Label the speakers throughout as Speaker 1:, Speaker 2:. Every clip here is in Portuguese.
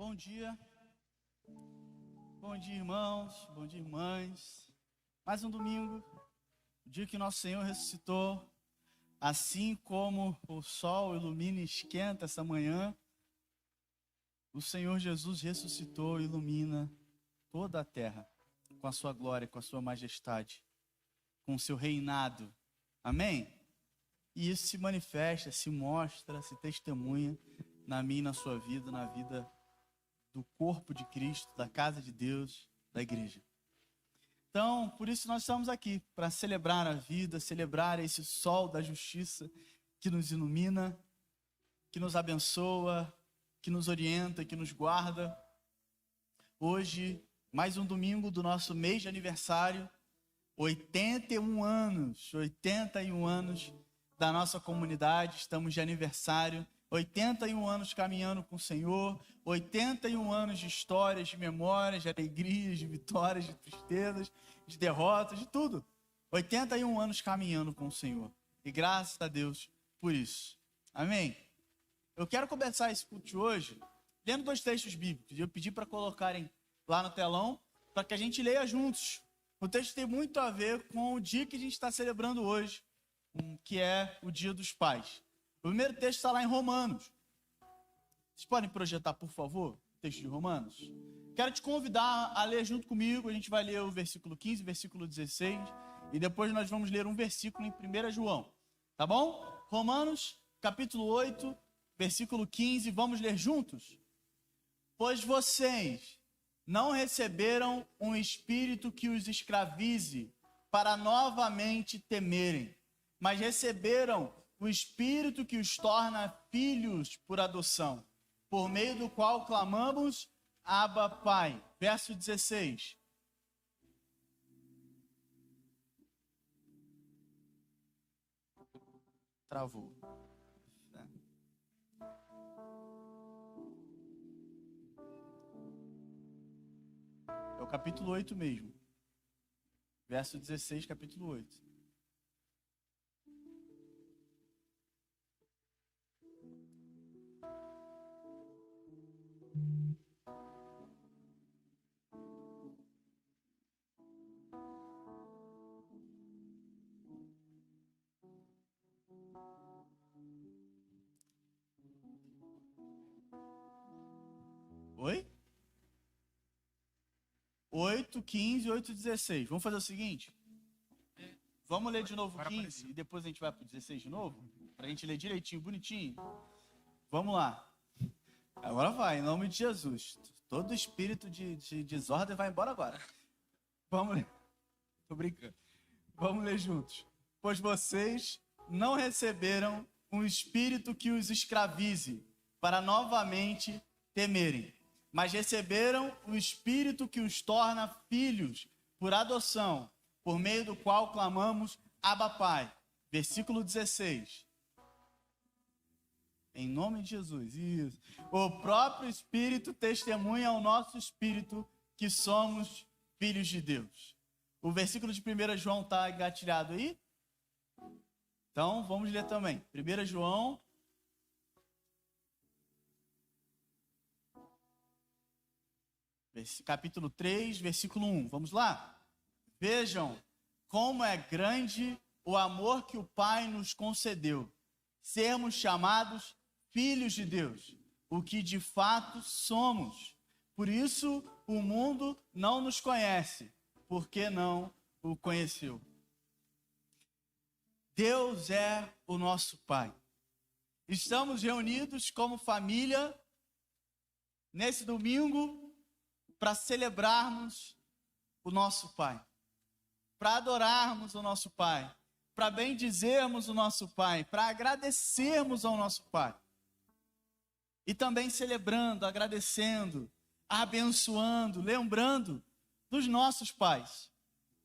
Speaker 1: Bom dia, irmãos, bom dia, irmãs. Mais um domingo, o dia que nosso Senhor ressuscitou. Assim como o sol ilumina e esquenta essa manhã, o Senhor Jesus ressuscitou e ilumina toda a terra com a sua glória, com a sua majestade, com o seu reinado. Amém? E isso se manifesta, se mostra, se testemunha na minha e na sua vida, na vida do corpo de Cristo, da casa de Deus, da igreja. Então, por isso nós estamos aqui, para celebrar a vida, celebrar esse sol da justiça que nos ilumina, que nos abençoa, que nos orienta, que nos guarda. Hoje, mais um domingo do nosso mês de aniversário, 81 anos da nossa comunidade, estamos de aniversário. 81 anos caminhando com o Senhor, 81 anos de histórias, de memórias, de alegrias, de vitórias, de tristezas, de derrotas, de tudo. 81 anos caminhando com o Senhor. E graças a Deus por isso. Amém? Eu quero começar esse culto de hoje lendo 2 textos bíblicos. Eu pedi para colocarem lá no telão, para que a gente leia juntos. O texto tem muito a ver com o dia que a gente está celebrando hoje, que é o Dia dos Pais. O primeiro texto está lá em Romanos. Vocês podem projetar, por favor, o texto de Romanos? Quero te convidar a ler junto comigo. A gente vai ler o versículo 15, versículo 16. E depois nós vamos ler um versículo em 1 João. Tá bom? Romanos, capítulo 8, versículo 15. Vamos ler juntos? Pois vocês não receberam um espírito que os escravize para novamente temerem, mas receberam o Espírito que os torna filhos por adoção, por meio do qual clamamos, Abba, Pai. Verso 16. Travou. É o capítulo 8 mesmo. Verso 16, capítulo 8. Oi? 8, 15, 8, 16. Vamos fazer o seguinte? Vamos ler de novo o 15 e depois a gente vai para o 16 de novo? Para a gente ler direitinho, bonitinho. Vamos lá. Agora vai, em nome de Jesus. Todo espírito de desordem vai embora agora. Vamos ler. Tô brincando. Vamos ler juntos. Pois vocês não receberam um espírito que os escravize para novamente temerem, mas receberam o Espírito que os torna filhos por adoção, por meio do qual clamamos, Abba, Pai. Versículo 16. Em nome de Jesus. Isso. O próprio Espírito testemunha ao nosso espírito que somos filhos de Deus. O versículo de 1 João está engatilhado aí? Então, vamos ler também. 1 João... capítulo 3, versículo 1. Vamos lá? Vejam como é grande o amor que o Pai nos concedeu. Sermos chamados filhos de Deus, o que de fato somos. Por isso o mundo não nos conhece, porque não o conheceu. Deus é o nosso Pai. Estamos reunidos como família nesse domingo para celebrarmos o nosso Pai, para adorarmos o nosso Pai, para bendizermos o nosso Pai, para agradecermos ao nosso Pai. E também celebrando, agradecendo, abençoando, lembrando dos nossos pais.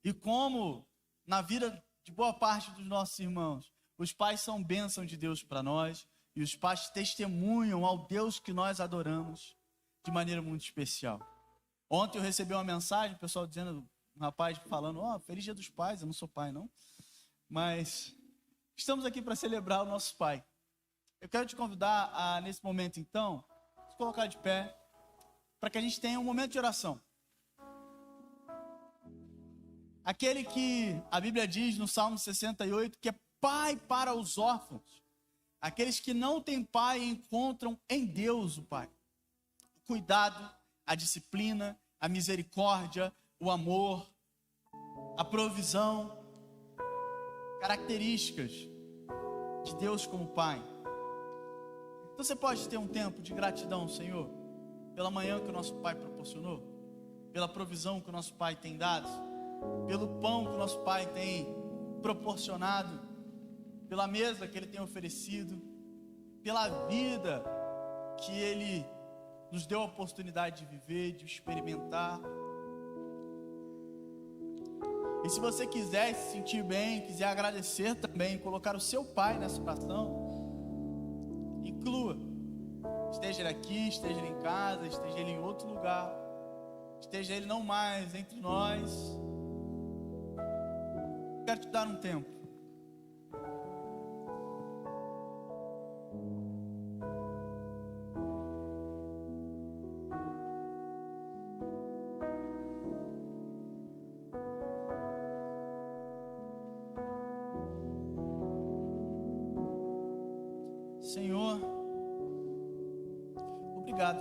Speaker 1: E como na vida de boa parte dos nossos irmãos, os pais são bênção de Deus para nós, e os pais testemunham ao Deus que nós adoramos de maneira muito especial. Ontem eu recebi uma mensagem, o pessoal dizendo, um rapaz falando, feliz dia dos pais, eu não sou pai não, mas estamos aqui para celebrar o nosso pai. Eu quero te convidar a, nesse momento então, se colocar de pé, para que a gente tenha um momento de oração. Aquele que a Bíblia diz no Salmo 68 que é pai para os órfãos. Aqueles que não têm pai encontram em Deus o Pai. O cuidado, a disciplina, a misericórdia, o amor, a provisão, características de Deus como Pai. Então você pode ter um tempo de gratidão, Senhor, pela manhã que o nosso Pai proporcionou, pela provisão que o nosso Pai tem dado, pelo pão que o nosso Pai tem proporcionado, pela mesa que Ele tem oferecido, pela vida que Ele nos deu a oportunidade de viver, de experimentar. E se você quiser se sentir bem, quiser agradecer também, colocar o seu Pai nessa oração, inclua. Esteja Ele aqui, esteja Ele em casa, esteja Ele em outro lugar, esteja Ele não mais entre nós. Quero te dar um tempo. Senhor, obrigado.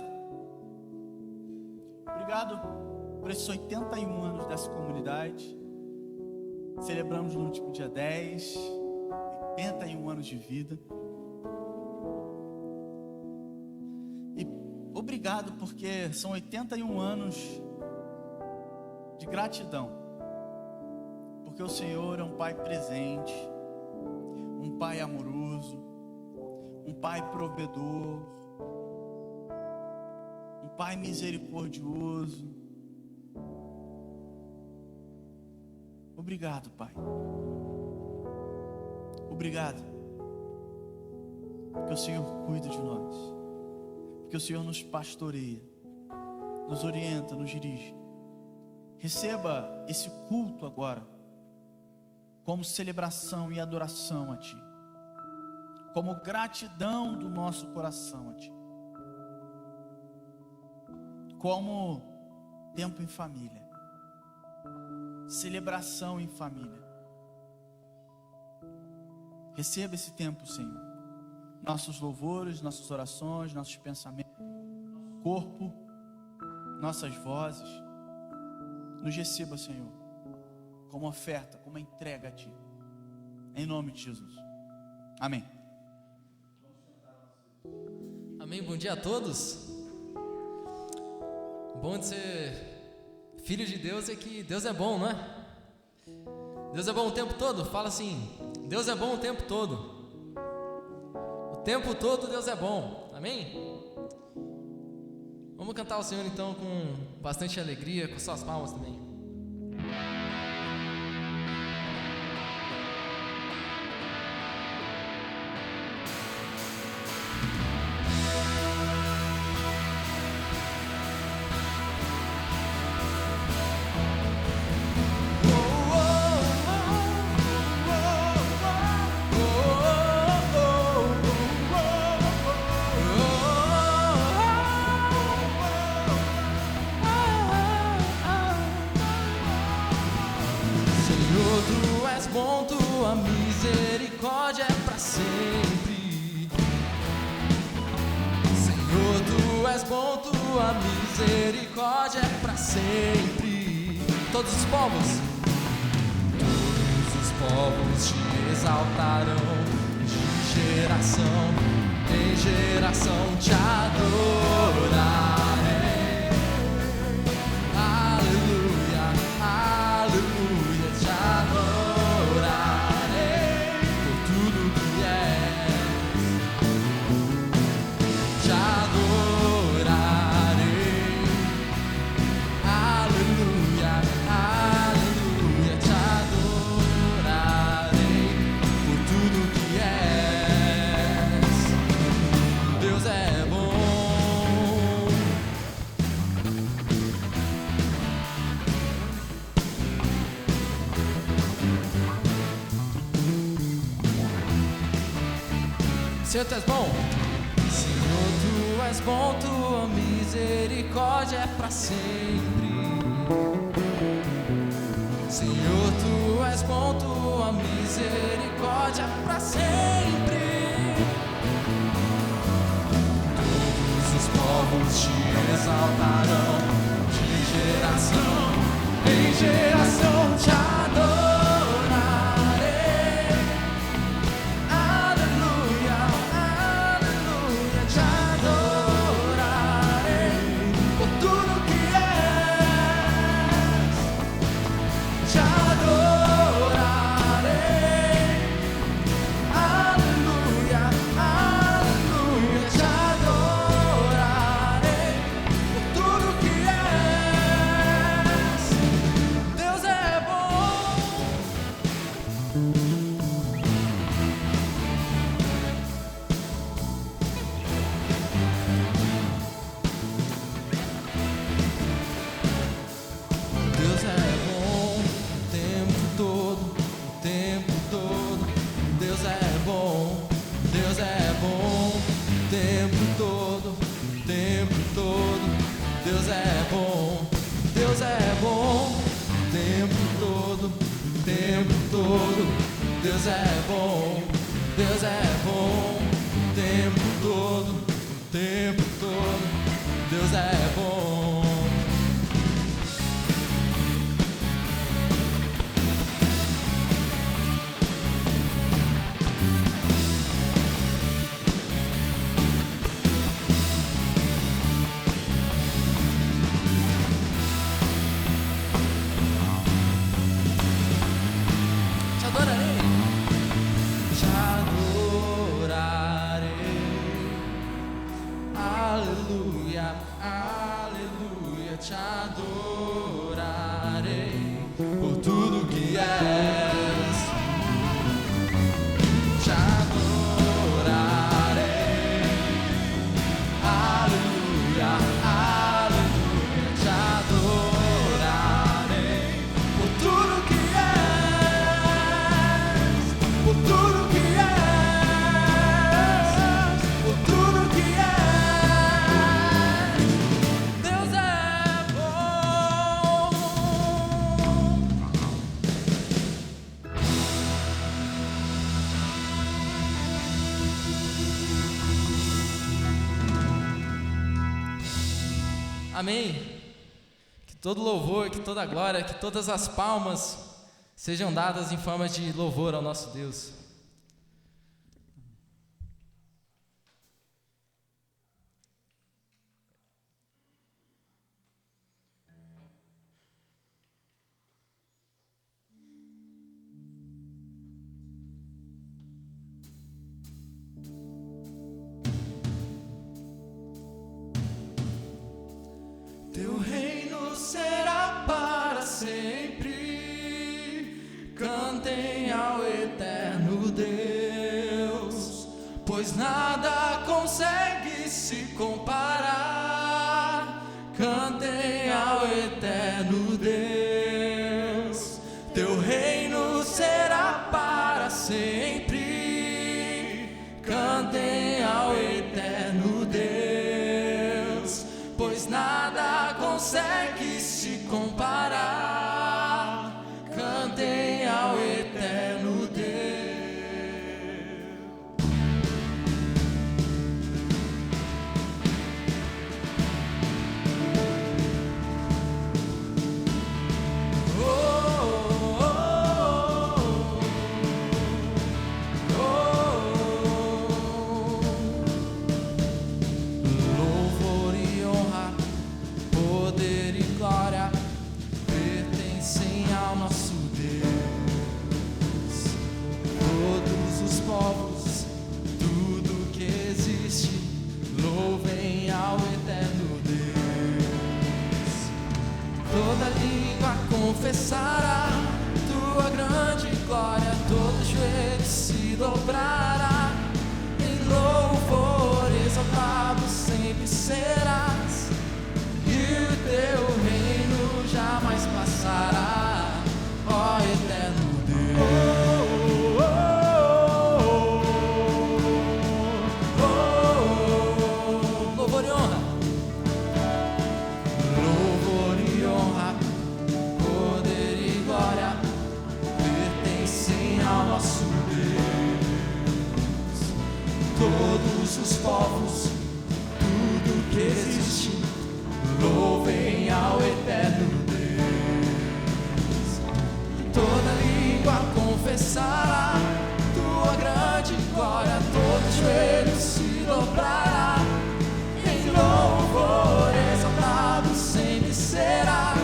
Speaker 1: Obrigado por esses 81 anos dessa comunidade. Celebramos no último dia 10, 81 anos de vida. E obrigado porque são 81 anos de gratidão. Porque o Senhor é um Pai presente, um Pai amoroso, um Pai provedor, um Pai misericordioso. Obrigado, Pai. Obrigado. Porque o Senhor cuida de nós. Porque o Senhor nos pastoreia, nos orienta, nos dirige. Receba esse culto agora como celebração e adoração a Ti, como gratidão do nosso coração a Ti, como tempo em família, celebração em família. Receba esse tempo, Senhor. Nossos louvores, nossas orações, nossos pensamentos, corpo, nossas vozes. Nos receba, Senhor, como oferta, como entrega a Ti. Em nome de Jesus. Amém.
Speaker 2: Amém, bom dia a todos. Bom de ser filho de Deus é que Deus é bom, não é? Deus é bom o tempo todo? Fala assim, Deus é bom o tempo todo. O tempo todo Deus é bom, amém? Vamos cantar ao Senhor então com bastante alegria, com suas palmas também.
Speaker 3: Misericórdia é para sempre.
Speaker 2: Todos os povos
Speaker 3: te exaltarão, de geração em geração te adorarei. Aleluia, aleluia, te adorarei por tudo que és, te adorarei. Aleluia, aleluia, te adorarei por tudo que és. Deus é bom.
Speaker 2: Senhor, Tu és bom.
Speaker 3: Senhor, Tu
Speaker 2: és bom, tua misericórdia é para sempre. Senhor, tu és bom, tua misericórdia é para sempre. Todos os povos te exaltarão, de geração em geração te adorarei. Aleluia, aleluia, te adorarei por tudo que és. Te adorarei. Aleluia, aleluia, te adorarei por tudo que és. Deus é bom. Deus é bom o tempo todo, o tempo todo. Deus é bom, Deus é bom o tempo todo, o tempo todo. Deus é bom, Deus é bom o tempo todo, o tempo todo. Deus é bom, Deus é bom o tempo todo, o tempo todo. Deus é bom. Te adorarei, te adorarei. Aleluia, aleluia, te adorarei por tudo que és. Te adorarei. Aleluia, aleluia, te adorarei por tudo que és, por tudo que és, por tudo que és. Deus é bom. Amém. Que todo louvor, que toda glória, que todas as palmas sejam dadas em forma de louvor ao nosso Deus. Teu reino será para sempre. Cantem ao eterno Deus, pois nada consegue se comparar. Cantem ao eterno Deus. Teu reino será para sempre. Cantem ao eterno Deus, pois nada consegue se comparar. Cantem ao eterno Deus. Oh, oh, oh, oh. Louvor e honra, poder e glória pertencem ao nosso Deus. Todos os povos, tudo que existe, louvem ao eterno Deus. Toda língua confessará tua grande glória, todo joelho se dobrará. Em louvor exaltado sempre serás, e o teu reino jamais passará, ó eterno Deus. Oh, oh, oh, oh, oh. Louvor
Speaker 3: os povos, tudo que existe, louvem ao eterno Deus. Toda língua confessará tua grande glória, todo joelho se dobrará. Em louvor exaltado sempre serás,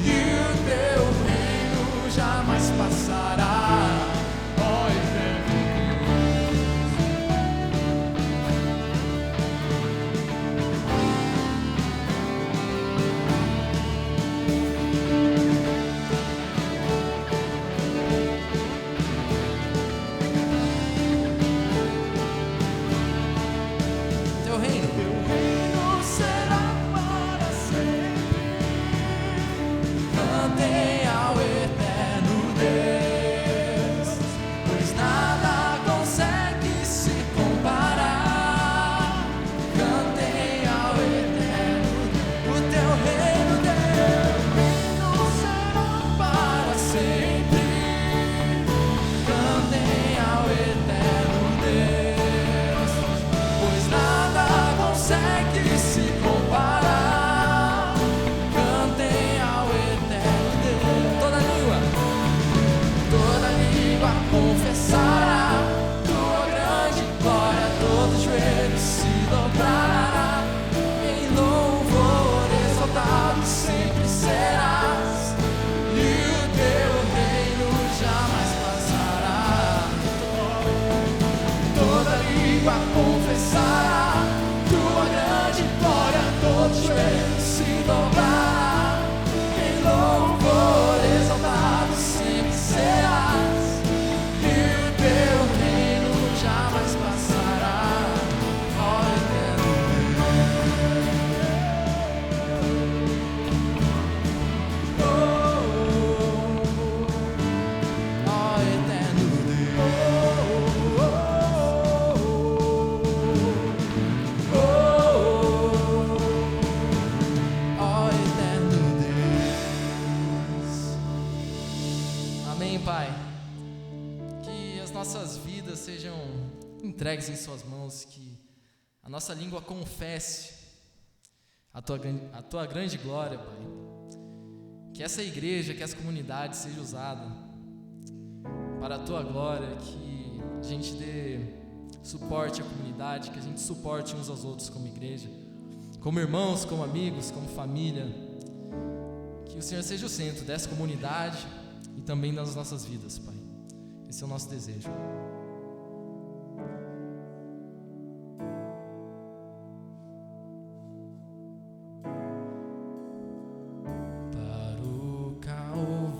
Speaker 3: e o teu reino jamais passará. Ó eterno
Speaker 2: Teu reino.
Speaker 3: cantem ao eterno Deus, pois nada consegue se comparar. Cantem ao eterno, o teu reino, Deus, será para sempre. Cantem ao eterno Deus, pois nada consegue se comparar. Cantem ao eterno Deus. Toda língua confessará tua grande glória, todo joelho se dobrará. Em louvor exaltado sempre serás, e o teu reino jamais passará. Toda língua confessará tua grande glória, todo joelho se dobrará. Em louvor exaltado sempre serás, e o teu reino jamais passará. Ó eterno Deus, ó eterno ó eterno Deus.
Speaker 2: Amém, Pai. Que as nossas vidas sejam entregues em suas mãos, que a nossa língua confesse a tua grande glória, Pai. Que essa igreja, que essa comunidade seja usada para a tua glória, que a gente dê suporte à comunidade, que a gente suporte uns aos outros como igreja, como irmãos, como amigos, como família. Que o Senhor seja o centro dessa comunidade e também das nossas vidas, Pai. Esse é o nosso desejo.
Speaker 3: Para o Calvário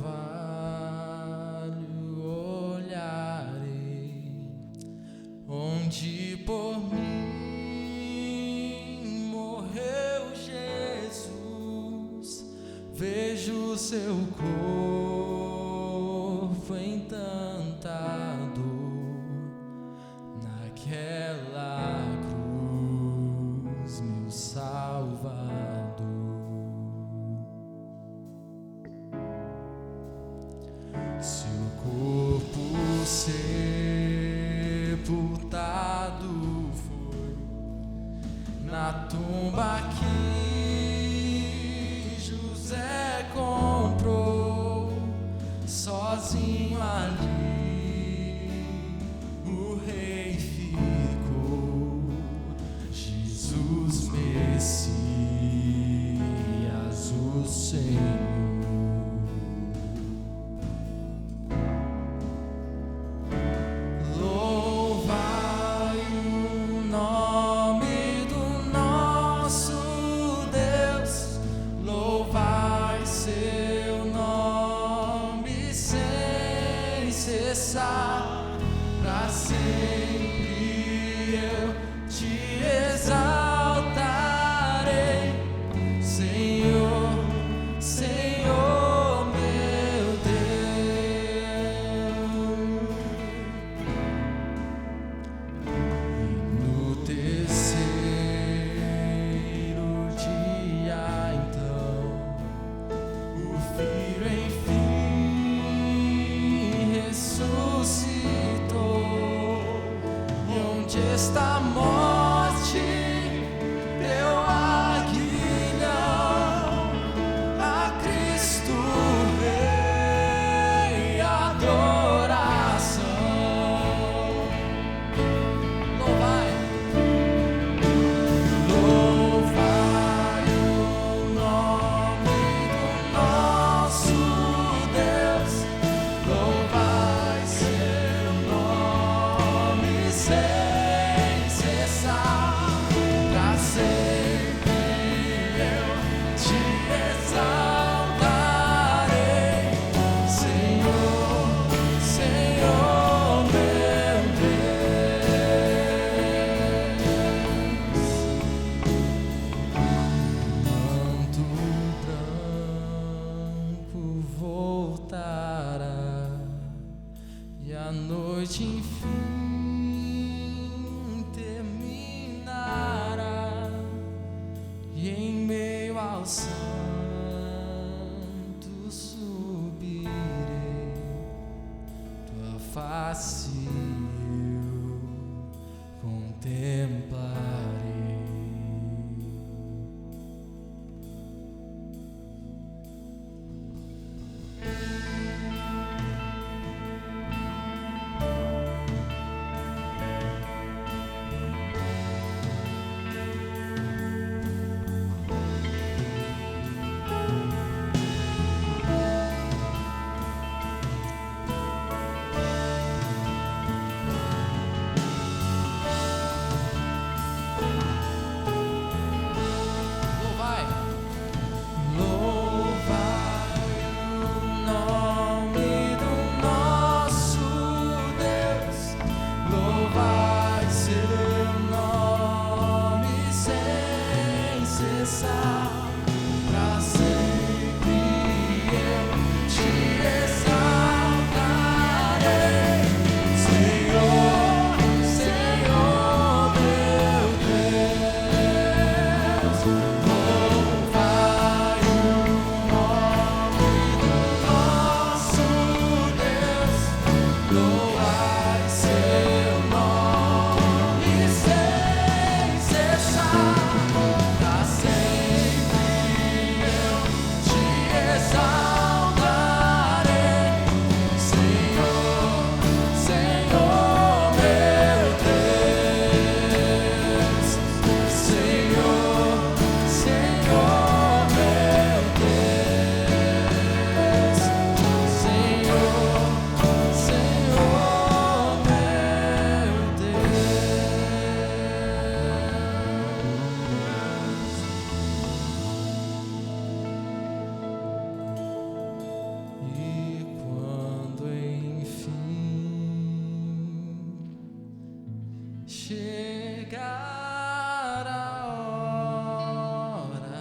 Speaker 3: olharei, onde por mim morreu Jesus. Vejo seu corpo em tanta dor, naquela cruz, meu Salvador. Seu corpo sepultado foi na tumba que José comprou, sozinho ali o rei ficou. Jesus Messias, o Senhor. Louvai o nome do nosso Deus, louvai seu nome sem cessar, pra sempre eu te exaltarei, Senhor, Senhor meu Deus. No terceiro dia, então, o Filho enfim ressuscitou, e onde
Speaker 2: esta morte, teu aguilhão, a Cristo Rei, adoração. Louvai, louvai o nome do nosso Deus, louvai seu nome sem cessar, pra sempre eu te exaltarei, Senhor, Senhor meu Deus. Manto branco voltará e a noite enfim terminará, e em meio ao santo subirei, tua face eu contemplarei. Louvai, louvai o nome do nosso Deus, louvai seu nome sem cessar, pra sempre eu te exaltarei, Senhor, Senhor meu Deus. Louvai o nome do nosso Deus, louvai seu nome sem cessar, pra sempre eu te exaltarei, Senhor, Senhor meu Deus, Senhor, Senhor meu Deus, Senhor, Senhor meu Deus. E quando enfim chegar a hora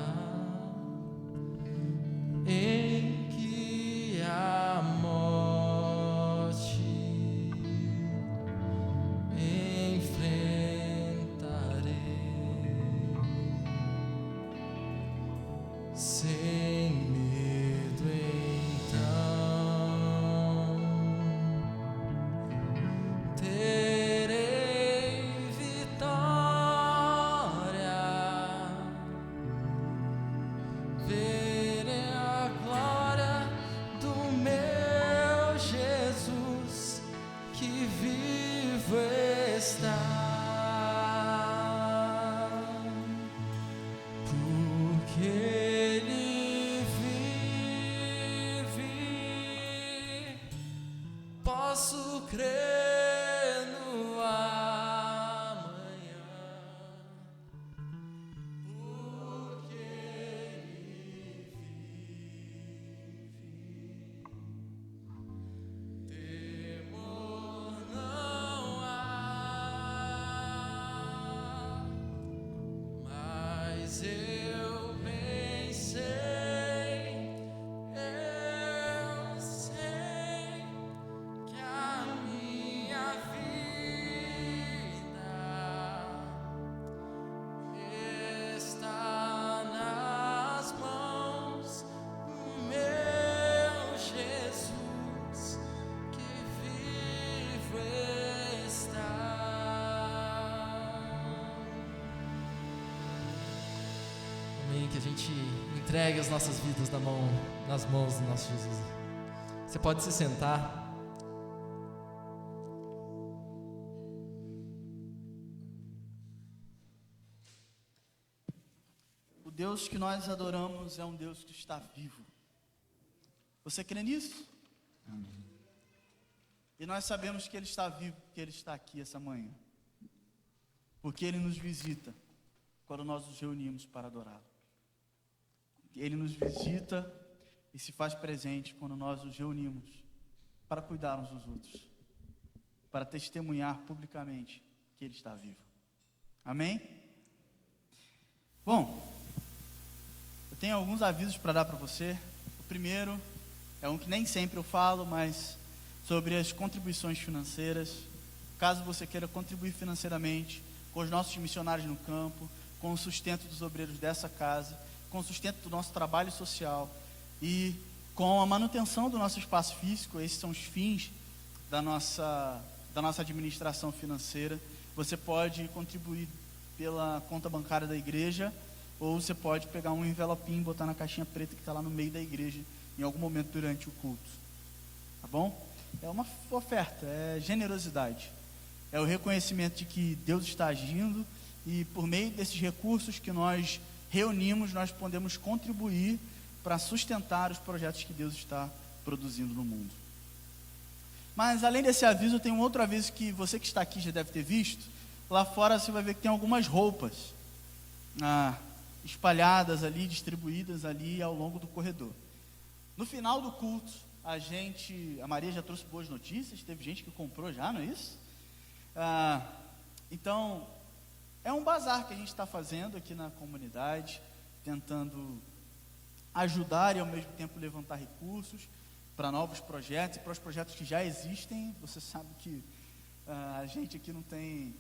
Speaker 2: em que a morte enfrentarei, sem medo então terei vitória, verei a glória do meu Jesus que vivo está, porque Ele vive, posso crer no amanhã, porque Ele vive, temor não há, mas eu bem sei que a minha pedirem que a gente entregue as nossas vidas nas mãos do nosso Jesus. Você pode se sentar.
Speaker 1: O Deus que nós adoramos é um Deus que está vivo. Você crê nisso? Amém. E nós sabemos que Ele está vivo, porque Ele está aqui essa manhã. Porque Ele nos visita quando nós nos reunimos para adorá-lo. Ele nos visita e se faz presente quando nós nos reunimos para cuidar uns dos outros, para testemunhar publicamente que Ele está vivo. Amém? Bom, eu tenho alguns avisos para dar para você. O primeiro é um que nem sempre eu falo, mas sobre as contribuições financeiras. Caso você queira contribuir financeiramente com os nossos missionários no campo, com o sustento dos obreiros dessa casa, com o sustento do nosso trabalho social e com a manutenção do nosso espaço físico, esses são os fins da nossa administração financeira. Você pode contribuir pela conta bancária da igreja, ou você pode pegar um envelopinho e botar na caixinha preta que está lá no meio da igreja, em algum momento durante o culto. Tá bom? É uma oferta, é generosidade. É o reconhecimento de que Deus está agindo e por meio desses recursos que nós reunimos, nós podemos contribuir para sustentar os projetos que Deus está produzindo no mundo. Mas além desse aviso, tem um outro aviso que você que está aqui já deve ter visto. Lá fora você vai ver que tem algumas roupas espalhadas ali, distribuídas ali ao longo do corredor. No final do culto, a Maria já trouxe boas notícias, teve gente que comprou já, não é isso? Então, é um bazar que a gente está fazendo aqui na comunidade, tentando ajudar e ao mesmo tempo levantar recursos para novos projetos e para os projetos que já existem. Você sabe que a gente aqui não tem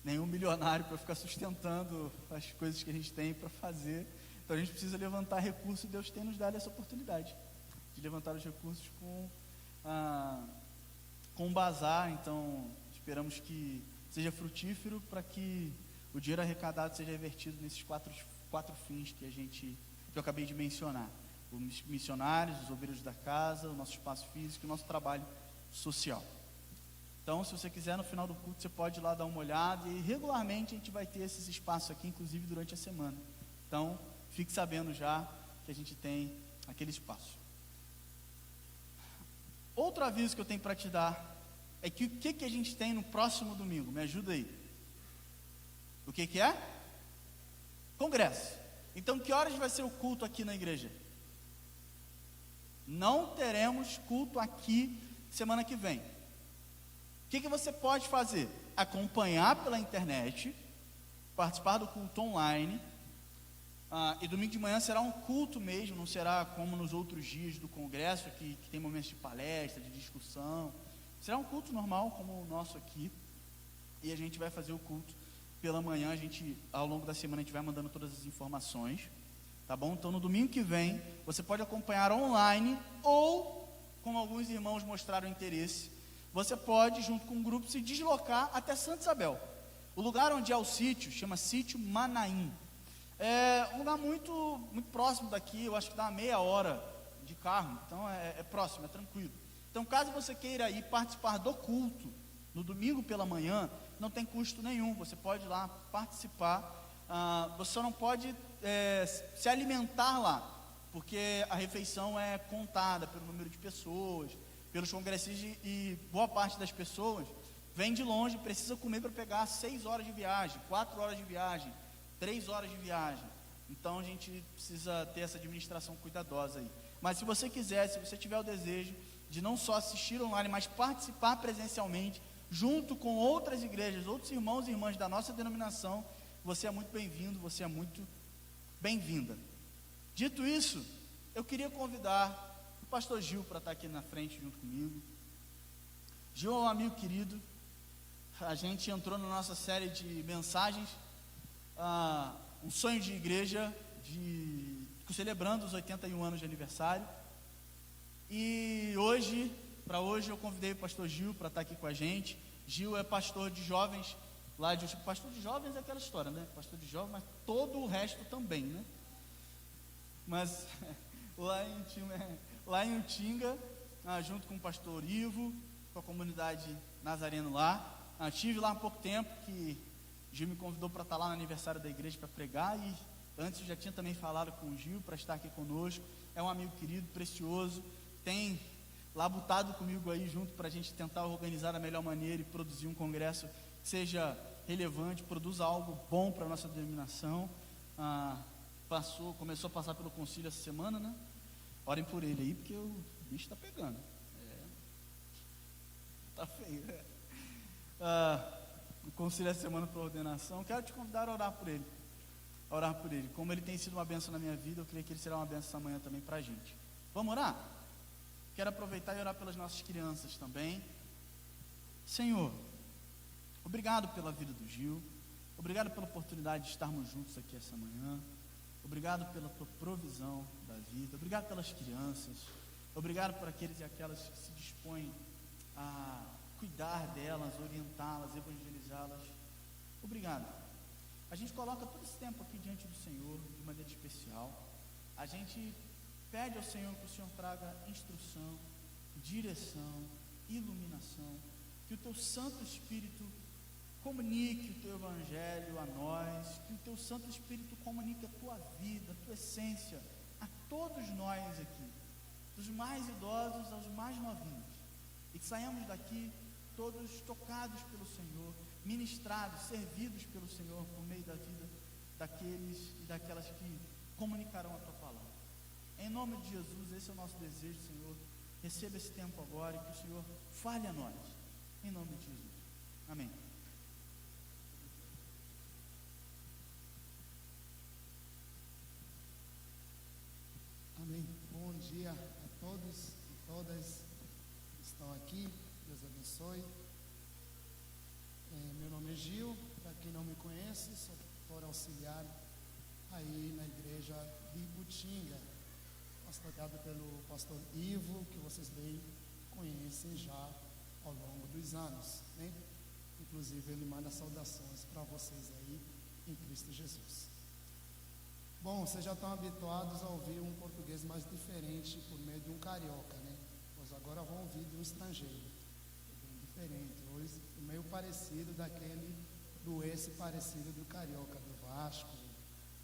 Speaker 1: nenhum milionário para ficar sustentando as coisas que a gente tem para fazer. Então a gente precisa levantar recursos e Deus tem nos dado essa oportunidade de levantar os recursos com um bazar. Então esperamos que seja frutífero para que o dinheiro arrecadado seja revertido nesses quatro fins que eu acabei de mencionar: os missionários, os obreiros da casa, o nosso espaço físico e o nosso trabalho social. Então, se você quiser, no final do culto, você pode ir lá dar uma olhada e regularmente a gente vai ter esses espaços aqui, inclusive durante a semana. Então, fique sabendo já que a gente tem aquele espaço. Outro aviso que eu tenho para te dar é que o que a gente tem no próximo domingo? Me ajuda aí. O que é? Congresso. Então, que horas vai ser o culto aqui na igreja? Não teremos culto aqui semana que vem. O que você pode fazer? Acompanhar pela internet, participar do culto online, e domingo de manhã será um culto mesmo, não será como nos outros dias do congresso, que tem momentos de palestra, de discussão. Será um culto normal, como o nosso aqui, e a gente vai fazer o culto pela manhã. Ao longo da semana, a gente vai mandando todas as informações, tá bom? Então, no domingo que vem, você pode acompanhar online, ou, como alguns irmãos mostraram interesse, você pode, junto com um grupo, se deslocar até Santa Isabel. O lugar onde é o sítio, chama Sítio Manaim. É um lugar muito, muito próximo daqui, eu acho que dá uma meia hora de carro, então é próximo, é tranquilo. Então, caso você queira ir participar do culto, no domingo pela manhã, não tem custo nenhum, você pode ir lá participar. Você só não pode se alimentar lá, porque a refeição é contada pelo número de pessoas, pelos congressistas, e boa parte das pessoas vem de longe, precisa comer para pegar 6 horas de viagem, 4 horas de viagem, 3 horas de viagem. Então a gente precisa ter essa administração cuidadosa aí. Mas se você quiser, se você tiver o desejo de não só assistir online, mas participar presencialmente, junto com outras igrejas, outros irmãos e irmãs da nossa denominação, você é muito bem-vindo, você é muito bem-vinda. Dito isso, eu queria convidar o pastor Gil para estar aqui na frente junto comigo. Gil é um amigo querido. A gente entrou na nossa série de mensagens, um sonho de igreja, celebrando os 81 anos de aniversário. E hoje eu convidei o pastor Gil para estar aqui com a gente. Gil é pastor de jovens, pastor de jovens é aquela história, né? Pastor de jovens, mas todo o resto também, né? Mas lá em Utinga, junto com o pastor Ivo, com a comunidade nazareno lá, estive lá há pouco tempo, que Gil me convidou para estar lá no aniversário da igreja para pregar, e antes eu já tinha também falado com o Gil para estar aqui conosco. É um amigo querido, precioso, tem labutado comigo aí junto para a gente tentar organizar da melhor maneira e produzir um congresso que seja relevante, produza algo bom para a nossa denominação. Começou a passar pelo concílio essa semana, né? Orem por ele aí, porque o bicho está pegando. Tá feio, o concílio essa semana para ordenação. Quero te convidar a orar por ele. Como ele tem sido uma bênção na minha vida, eu creio que ele será uma bênção essa manhã também para a gente. Vamos orar? Quero aproveitar e orar pelas nossas crianças também. Senhor, obrigado pela vida do Gil, obrigado pela oportunidade de estarmos juntos aqui essa manhã, obrigado pela tua provisão da vida, obrigado pelas crianças, obrigado por aqueles e aquelas que se dispõem a cuidar delas, orientá-las, evangelizá-las. Obrigado. A gente coloca todo esse tempo aqui diante do Senhor de maneira especial. A gente pede ao Senhor que o Senhor traga instrução, direção, iluminação, que o teu Santo Espírito comunique o teu Evangelho a nós, que o teu Santo Espírito comunique a tua vida, a tua essência, a todos nós aqui, dos mais idosos aos mais novinhos, e que saiamos daqui todos tocados pelo Senhor, ministrados, servidos pelo Senhor por meio da vida daqueles e daquelas que comunicarão a tua palavra. Em nome de Jesus, esse é o nosso desejo, Senhor. Receba esse tempo agora e que o Senhor fale a nós, em nome de Jesus. Amém.
Speaker 4: Amém. Bom dia a todos e todas que estão aqui. Deus abençoe. Meu nome é Gil. Para quem não me conhece, sou pastor auxiliar aí na igreja de Utinga, pastoreado pelo pastor Ivo, que vocês bem conhecem já ao longo dos anos, né? Inclusive ele manda saudações para vocês aí em Cristo Jesus. Bom, vocês já estão habituados a ouvir um português mais diferente por meio de um carioca, né? Pois agora vão ouvir de um estrangeiro, bem diferente, hoje meio parecido esse parecido do carioca, do Vasco,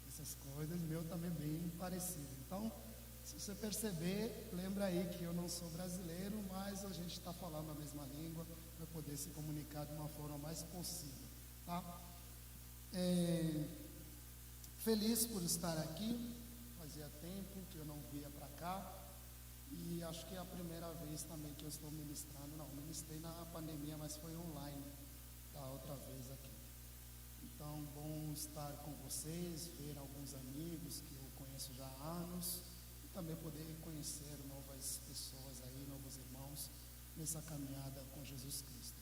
Speaker 4: essas coisas, meu também bem parecido. Então, se você perceber, lembra aí que eu não sou brasileiro, mas a gente está falando a mesma língua para poder se comunicar de uma forma mais possível, tá? Feliz por estar aqui, fazia tempo que eu não via para cá, e acho que é a primeira vez também que eu estou ministrando. Não, ministrei na pandemia, mas foi online, da outra vez aqui. Então, bom estar com vocês, ver alguns amigos que eu conheço já há anos, e também poder conhecer novas pessoas aí, novos irmãos, nessa caminhada com Jesus Cristo.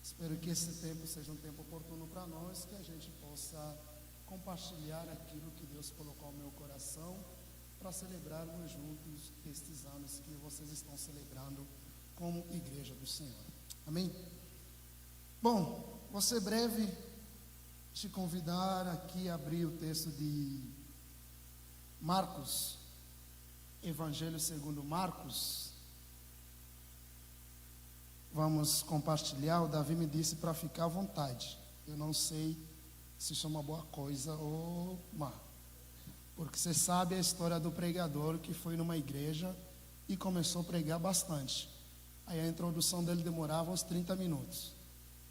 Speaker 4: Espero que esse tempo seja um tempo oportuno para nós, que a gente possa compartilhar aquilo que Deus colocou no meu coração, para celebrarmos juntos estes anos que vocês estão celebrando como igreja do Senhor. Amém? Bom, vou ser breve, te convidar aqui a abrir o texto de Marcos, Evangelho segundo Marcos. Vamos compartilhar. O Davi me disse para ficar à vontade. Eu não sei se isso é uma boa coisa ou má, porque você sabe a história do pregador que foi numa igreja e começou a pregar bastante. Aí a introdução dele demorava uns 30 minutos.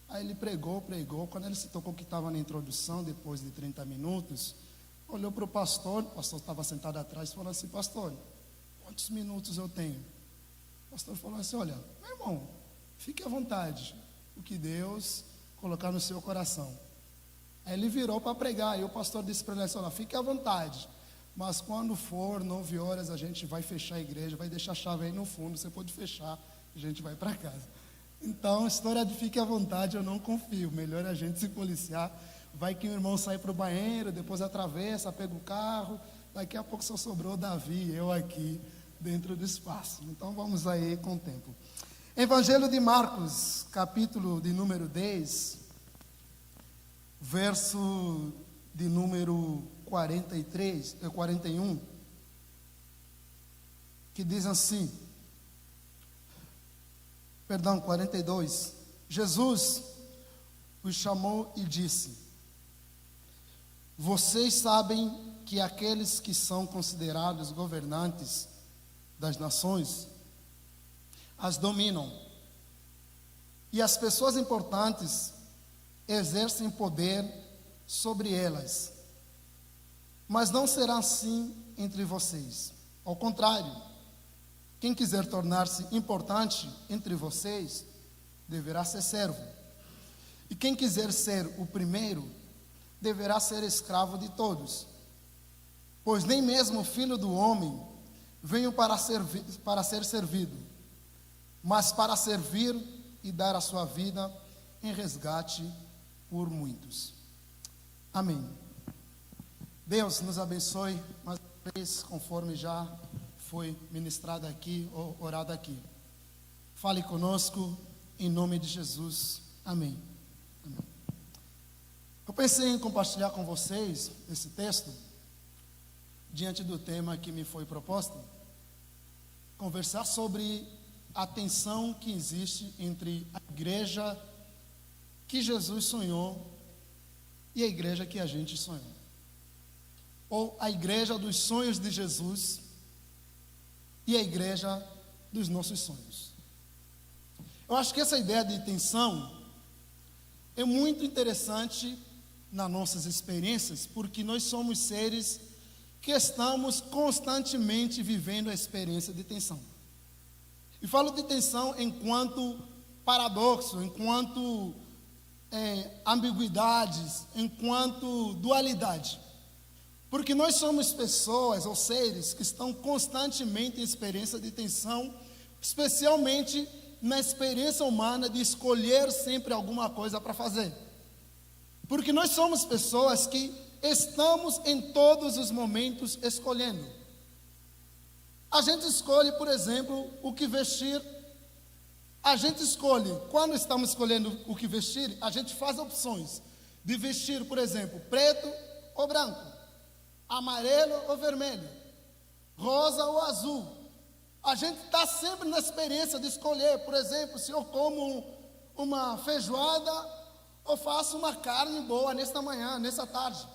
Speaker 4: Aí ele pregou, quando ele se tocou que estava na introdução, depois de 30 minutos, olhou para o pastor estava sentado atrás e falou assim: pastor, quantos minutos eu tenho? O pastor falou assim: olha, meu irmão, fique à vontade, o que Deus colocar no seu coração. Aí ele virou para pregar, e o pastor disse para ele assim: olha, fique à vontade, mas quando for 9 horas a gente vai fechar a igreja, vai deixar a chave aí no fundo, você pode fechar, a gente vai para casa. Então, a história de fique à vontade, eu não confio, melhor a gente se policiar. Vai que o irmão sai para o banheiro, depois atravessa, pega o carro, daqui a pouco só sobrou Davi e eu aqui dentro do espaço. Então vamos aí com o tempo. Evangelho de Marcos, capítulo de número 10, verso de número 41. que diz assim, 42. Jesus os chamou e disse: vocês sabem que aqueles que são considerados governantes das nações as dominam, e as pessoas importantes exercem poder sobre elas. Mas não será assim entre vocês. Ao contrário, quem quiser tornar-se importante entre vocês deverá ser servo. E quem quiser ser o primeiro deverá ser escravo de todos. Pois nem mesmo o Filho do Homem veio para ser servido, mas para servir e dar a sua vida em resgate por muitos. Amém. Deus nos abençoe mais uma vez, conforme já foi ministrado aqui ou orado aqui. Fale conosco em nome de Jesus. Amém. Amém. Eu pensei em compartilhar com vocês esse texto diante do tema que me foi proposto, conversar sobre a tensão que existe entre a igreja que Jesus sonhou e a igreja que a gente sonhou. Ou a igreja dos sonhos de Jesus e a igreja dos nossos sonhos. Eu acho que essa ideia de tensão é muito interessante nas nossas experiências, porque nós somos seres que estamos constantemente vivendo a experiência de tensão. E falo de tensão enquanto paradoxo, enquanto ambiguidades, enquanto dualidade. Porque nós somos pessoas ou seres que estão constantemente em experiência de tensão, especialmente na experiência humana de escolher sempre alguma coisa para fazer. Porque nós somos pessoas que estamos em todos os momentos escolhendo. A gente escolhe, por exemplo, o que vestir. A gente escolhe, quando estamos escolhendo o que vestir, a gente faz opções de vestir, por exemplo, preto ou branco, amarelo ou vermelho, rosa ou azul. A gente está sempre na experiência de escolher, por exemplo, se eu como uma feijoada ou faço uma carne boa nesta manhã, nessa tarde.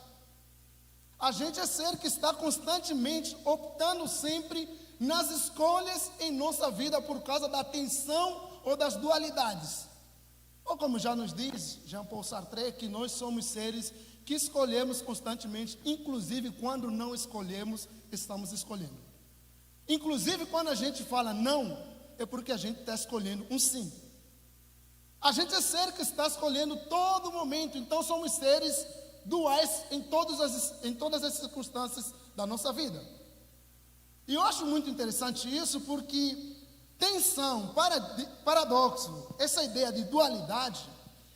Speaker 4: A gente é ser que está constantemente optando sempre nas escolhas em nossa vida por causa da tensão ou das dualidades. Ou como já nos diz Jean-Paul Sartre, que nós somos seres que escolhemos constantemente, inclusive quando não escolhemos, estamos escolhendo. Inclusive quando a gente fala não, é porque a gente está escolhendo um sim. A gente é ser que está escolhendo todo momento, então somos seres duais em todas as circunstâncias da nossa vida. E eu acho muito interessante isso porque tensão, paradoxo, essa ideia de dualidade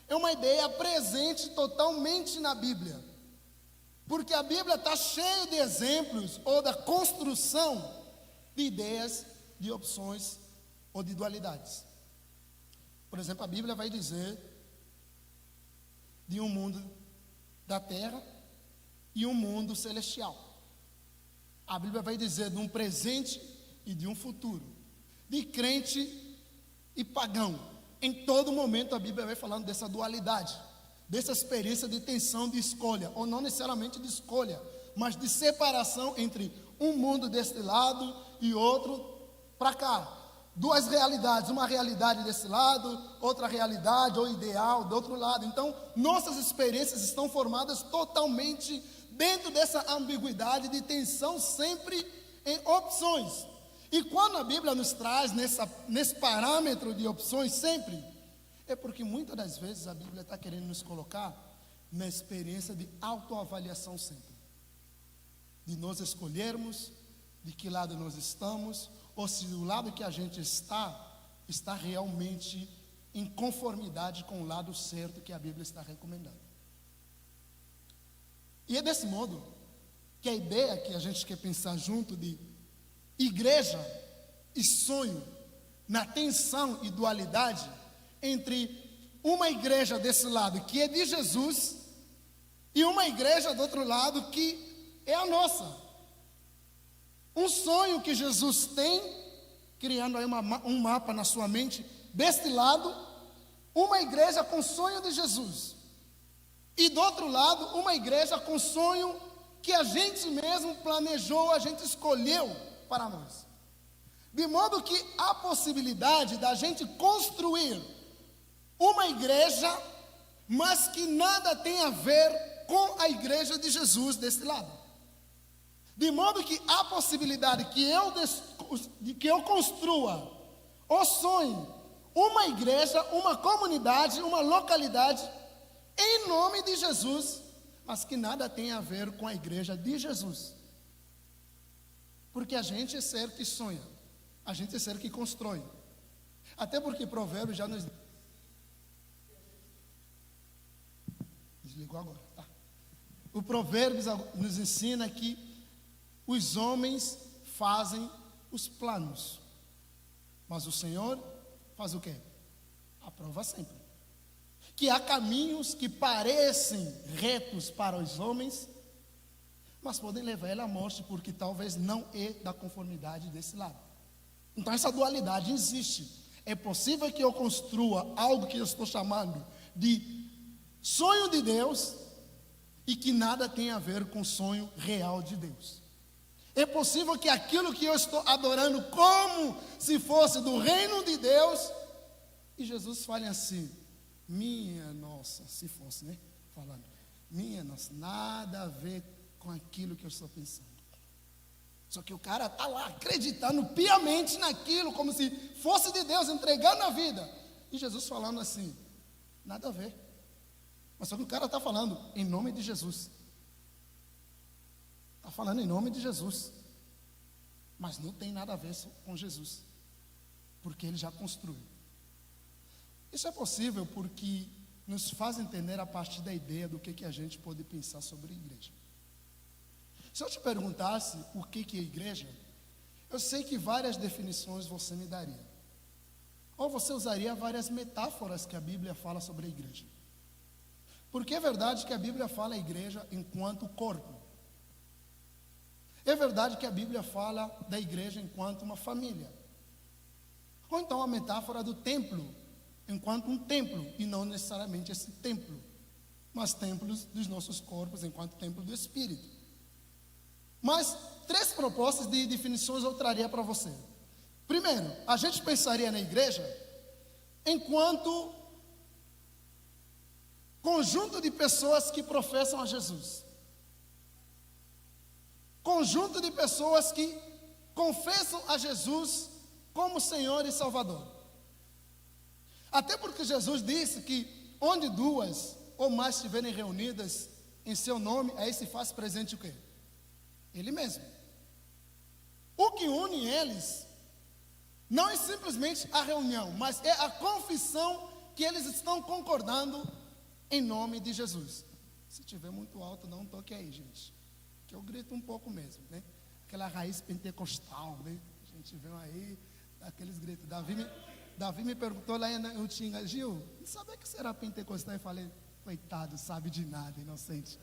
Speaker 4: é uma ideia presente totalmente na Bíblia. Porque a Bíblia está cheia de exemplos ou da construção de ideias, de opções ou de dualidades. Por exemplo, a Bíblia vai dizer de um mundo da terra e um mundo celestial. A Bíblia vai dizer de um presente e de um futuro, de crente e pagão. Em todo momento a Bíblia vai falando dessa dualidade, dessa experiência de tensão de escolha, ou não necessariamente de escolha, mas de separação entre um mundo deste lado e outro para cá. Duas realidades, uma realidade desse lado, outra realidade ou ideal do outro lado. Então, nossas experiências estão formadas totalmente dentro dessa ambiguidade de tensão, sempre em opções. E quando a Bíblia nos traz nesse parâmetro de opções sempre, é porque muitas das vezes a Bíblia está querendo nos colocar na experiência de autoavaliação sempre. De nós escolhermos de que lado nós estamos, ou se o lado que a gente está realmente em conformidade com o lado certo que a Bíblia está recomendando. E é desse modo que a ideia que a gente quer pensar junto de igreja e sonho, na tensão e dualidade entre uma igreja desse lado que é de Jesus e uma igreja do outro lado que é a nossa. Um sonho que Jesus tem, criando aí um mapa na sua mente, deste lado, uma igreja com sonho de Jesus. E do outro lado, uma igreja com sonho que a gente mesmo planejou, a gente escolheu para nós. De modo que há possibilidade da gente construir uma igreja, mas que nada tem a ver com a igreja de Jesus desse lado. De modo que há possibilidade que eu construa ou sonhe uma igreja, uma comunidade, uma localidade em nome de Jesus, mas que nada tem a ver com a igreja de Jesus. Porque a gente é ser que sonha, a gente é ser que constrói. Até porque Provérbios já nos... Desligou agora, tá? O Provérbios nos ensina que os homens fazem os planos, mas o Senhor faz o quê? Aprova sempre. Que há caminhos que parecem retos para os homens, mas podem levar ele à morte, porque talvez não é da conformidade desse lado. Então essa dualidade existe. É possível que eu construa algo que eu estou chamando de sonho de Deus e que nada tem a ver com o sonho real de Deus. É possível que aquilo que eu estou adorando como se fosse do reino de Deus, e Jesus fale assim: minha nossa, se fosse, né? Falando, minha nossa, nada a ver com aquilo que eu estou pensando. Só que o cara está lá acreditando piamente naquilo, como se fosse de Deus, entregando a vida. E Jesus falando assim, nada a ver. Mas só que o cara está falando em nome de Jesus. Está falando em nome de Jesus. Mas não tem nada a ver com Jesus. Porque ele já construiu. Isso é possível porque nos faz entender a partir da ideia do que a gente pode pensar sobre a igreja. Se eu te perguntasse o que é igreja, eu sei que várias definições você me daria. Ou você usaria várias metáforas que a Bíblia fala sobre a igreja. Porque é verdade que a Bíblia fala a igreja enquanto corpo. É verdade que a Bíblia fala da igreja enquanto uma família. Ou então a metáfora do templo, enquanto um templo, e não necessariamente esse templo, mas templos dos nossos corpos enquanto templo do Espírito. Mas 3 propostas de definições eu traria para você. Primeiro, a gente pensaria na igreja enquanto conjunto de pessoas que professam a Jesus. Conjunto de pessoas que confessam a Jesus como Senhor e Salvador. Até porque Jesus disse que onde 2 ou mais estiverem reunidas em seu nome, aí se faz presente o quê? Ele mesmo. O que une eles não é simplesmente a reunião, mas é a confissão que eles estão concordando em nome de Jesus. Se estiver muito alto, não toque aí, gente, que eu grito um pouco mesmo, né? Aquela raiz pentecostal, né? A gente vê aí aqueles gritos. Davi me perguntou lá em Utinga, Gil, não sabia que será pentecostal? Eu falei, coitado, sabe de nada, inocente.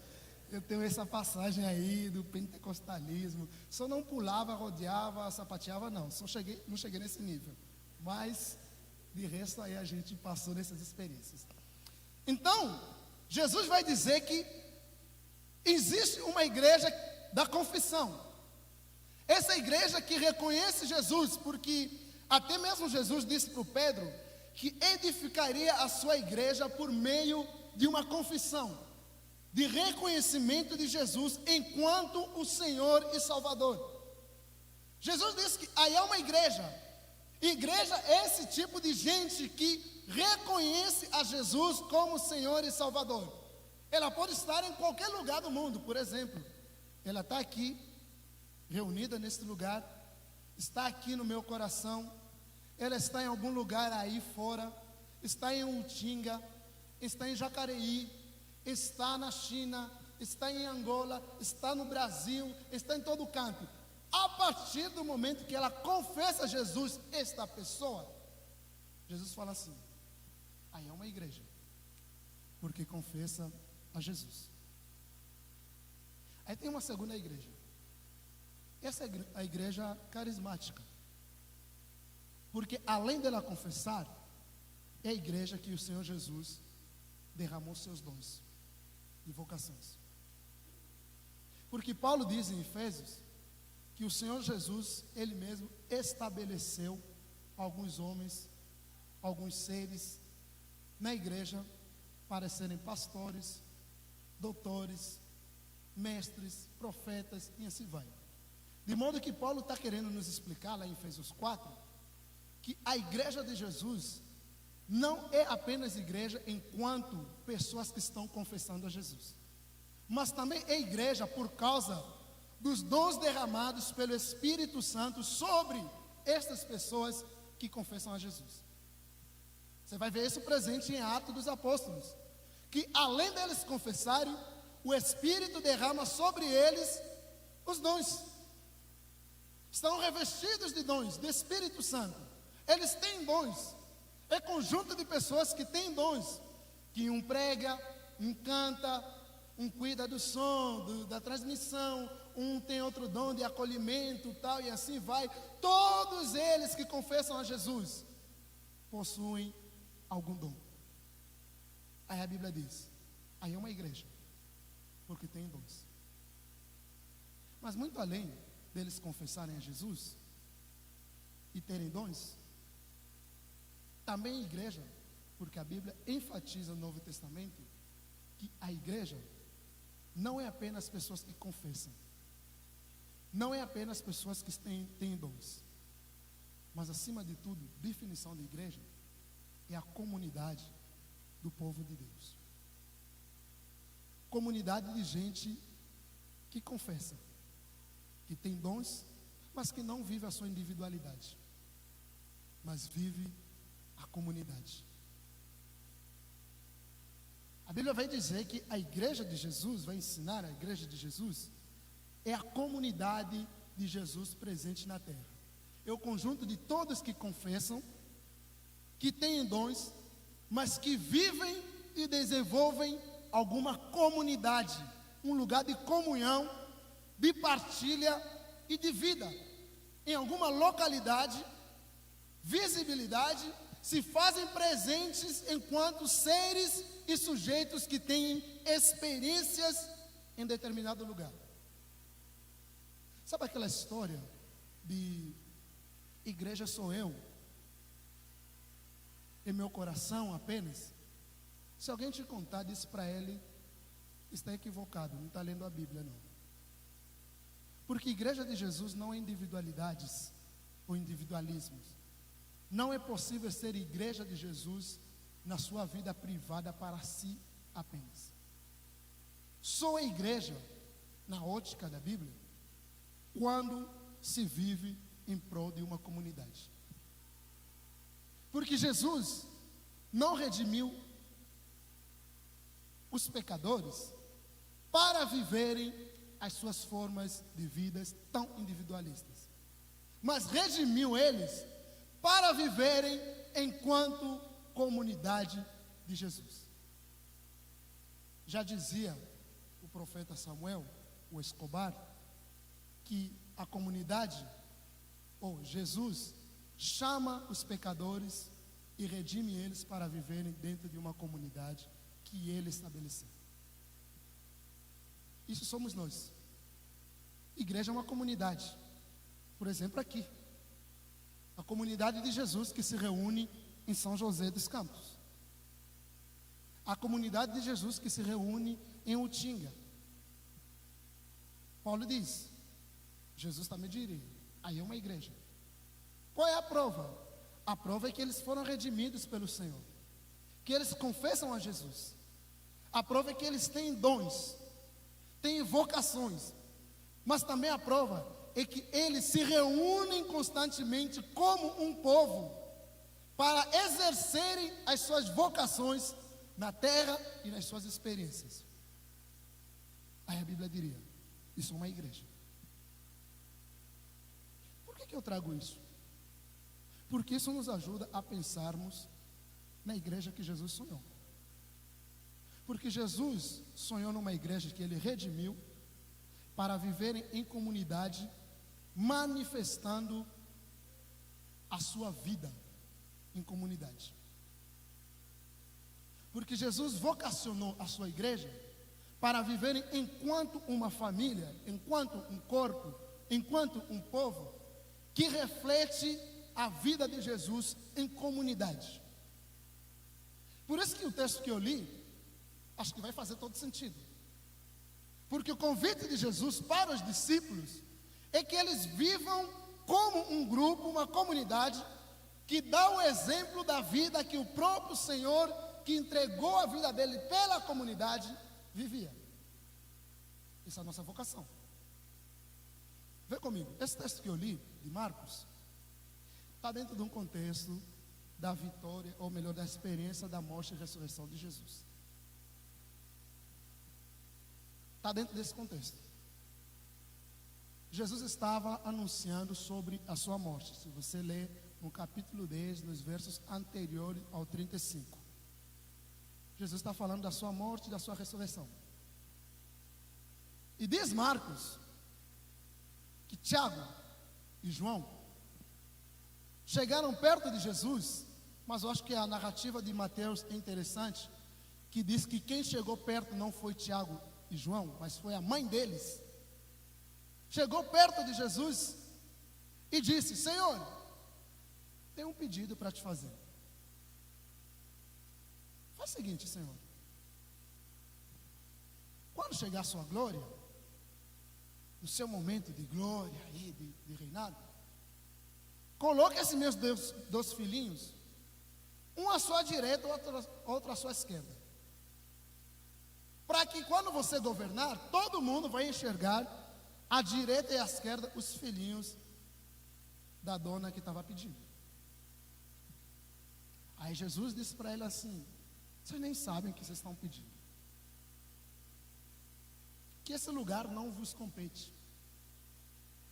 Speaker 4: Eu tenho essa passagem aí do pentecostalismo. Só não pulava, rodeava, sapateava, não. Não cheguei nesse nível. Mas, de resto, aí a gente passou nessas experiências. Então, Jesus vai dizer que existe uma igreja da confissão. Essa igreja que reconhece Jesus, porque até mesmo Jesus disse para o Pedro que edificaria a sua igreja por meio de uma confissão, de reconhecimento de Jesus enquanto o Senhor e Salvador. Jesus disse que aí é uma igreja. Igreja é esse tipo de gente que reconhece a Jesus como Senhor e Salvador. Ela pode estar em qualquer lugar do mundo, por exemplo. Ela está aqui, reunida nesse lugar, está aqui no meu coração. Ela está em algum lugar aí fora, está em Utinga, está em Jacareí, está na China, está em Angola, está no Brasil, está em todo canto. A partir do momento que ela confessa a Jesus, esta pessoa, Jesus fala assim, aí é uma igreja, porque confessa a Jesus. Aí tem uma segunda igreja, Essa é a igreja carismática. Porque além dela confessar, é a igreja que o Senhor Jesus derramou seus dons e vocações. Porque Paulo diz em Efésios que o Senhor Jesus, Ele mesmo estabeleceu alguns homens, alguns seres na igreja para serem pastores, doutores, mestres, profetas e assim vai. De modo que Paulo está querendo nos explicar lá em Efésios 4 que a igreja de Jesus não é apenas igreja enquanto pessoas que estão confessando a Jesus, mas também é igreja por causa dos dons derramados pelo Espírito Santo sobre estas pessoas que confessam a Jesus. Você vai ver isso presente em Atos dos Apóstolos, que além deles confessarem, o Espírito derrama sobre eles os dons. Estão revestidos de dons, do Espírito Santo. Eles têm dons. É conjunto de pessoas que têm dons, que um prega, um canta, um cuida do som, da transmissão, um tem outro dom de acolhimento, tal, e assim vai. Todos eles que confessam a Jesus possuem algum dom. Aí a Bíblia diz, aí é uma igreja, porque tem dons. Mas muito além deles confessarem a Jesus e terem dons, também a igreja, porque a Bíblia enfatiza no Novo Testamento que a igreja não é apenas pessoas que confessam, não é apenas pessoas que têm dons, mas acima de tudo, definição de igreja é a comunidade do povo de Deus. Comunidade de gente que confessa, que tem dons, mas que não vive a sua individualidade, mas vive a comunidade. A Bíblia vai dizer que a igreja de Jesus, vai ensinar a igreja de Jesus, é a comunidade de Jesus presente na terra. É o conjunto de todos que confessam, que têm dons, mas que vivem e desenvolvem alguma comunidade, um lugar de comunhão, de partilha e de vida. Em alguma localidade, visibilidade, se fazem presentes enquanto seres e sujeitos que têm experiências em determinado lugar. Sabe aquela história de igreja sou eu, em meu coração apenas? Se alguém te contar, diz para ele, está equivocado, não está lendo a Bíblia não. Porque igreja de Jesus não é individualidades ou individualismos. Não é possível ser igreja de Jesus na sua vida privada para si apenas. Só é igreja, na ótica da Bíblia, quando se vive em prol de uma comunidade. Porque Jesus não redimiu os pecadores para viverem as suas formas de vidas tão individualistas, mas redimiu eles para viverem enquanto comunidade de Jesus. Já dizia o profeta Samuel, o Escobar, que a comunidade, ou Jesus, chama os pecadores e redime eles para viverem dentro de uma comunidade que ele estabeleceu. Isso somos nós. Igreja é uma comunidade. Por exemplo, aqui, a comunidade de Jesus que se reúne em São José dos Campos. A comunidade de Jesus que se reúne em Utinga. Paulo diz, Jesus também diria, aí é uma igreja. Qual é a prova? A prova é que eles foram redimidos pelo Senhor, que eles confessam a Jesus. A prova é que eles têm dons, têm vocações, mas também a prova é que eles se reúnem constantemente como um povo para exercerem as suas vocações na terra e nas suas experiências. Aí a Bíblia diria, isso é uma igreja. Por que eu trago isso? Porque isso nos ajuda a pensarmos na igreja que Jesus sonhou. Porque Jesus sonhou numa igreja que ele redimiu para viverem em comunidade manifestando a sua vida em comunidade. Porque Jesus vocacionou a sua igreja para viverem enquanto uma família, enquanto um corpo, enquanto um povo que reflete a vida de Jesus em comunidade. Por isso que o texto que eu li, acho que vai fazer todo sentido. Porque o convite de Jesus para os discípulos é que eles vivam como um grupo, uma comunidade que dá o exemplo da vida que o próprio Senhor, que entregou a vida dele pela comunidade, vivia. Essa é a nossa vocação. Vê comigo, esse texto que eu li, de Marcos, está dentro de um contexto da vitória, ou melhor, da experiência da morte e ressurreição de Jesus. Está dentro desse contexto. Jesus estava anunciando sobre a sua morte. Se você ler no capítulo 10, nos versos anteriores ao 35. Jesus está falando da sua morte e da sua ressurreição. E diz Marcos que Tiago e João chegaram perto de Jesus, mas eu acho que a narrativa de Mateus é interessante, que diz que quem chegou perto não foi Tiago e João, mas foi a mãe deles. Chegou perto de Jesus e disse: Senhor, tenho um pedido para te fazer. Faz o seguinte, Senhor, quando chegar a sua glória, no seu momento de glória e de reinado, coloque esses meus dois filhinhos, um à sua direita, outro à sua esquerda, para que quando você governar, todo mundo vai enxergar à direita e à esquerda os filhinhos da dona que estava pedindo. Aí Jesus disse para ele assim: vocês nem sabem o que vocês estão pedindo, que esse lugar não vos compete,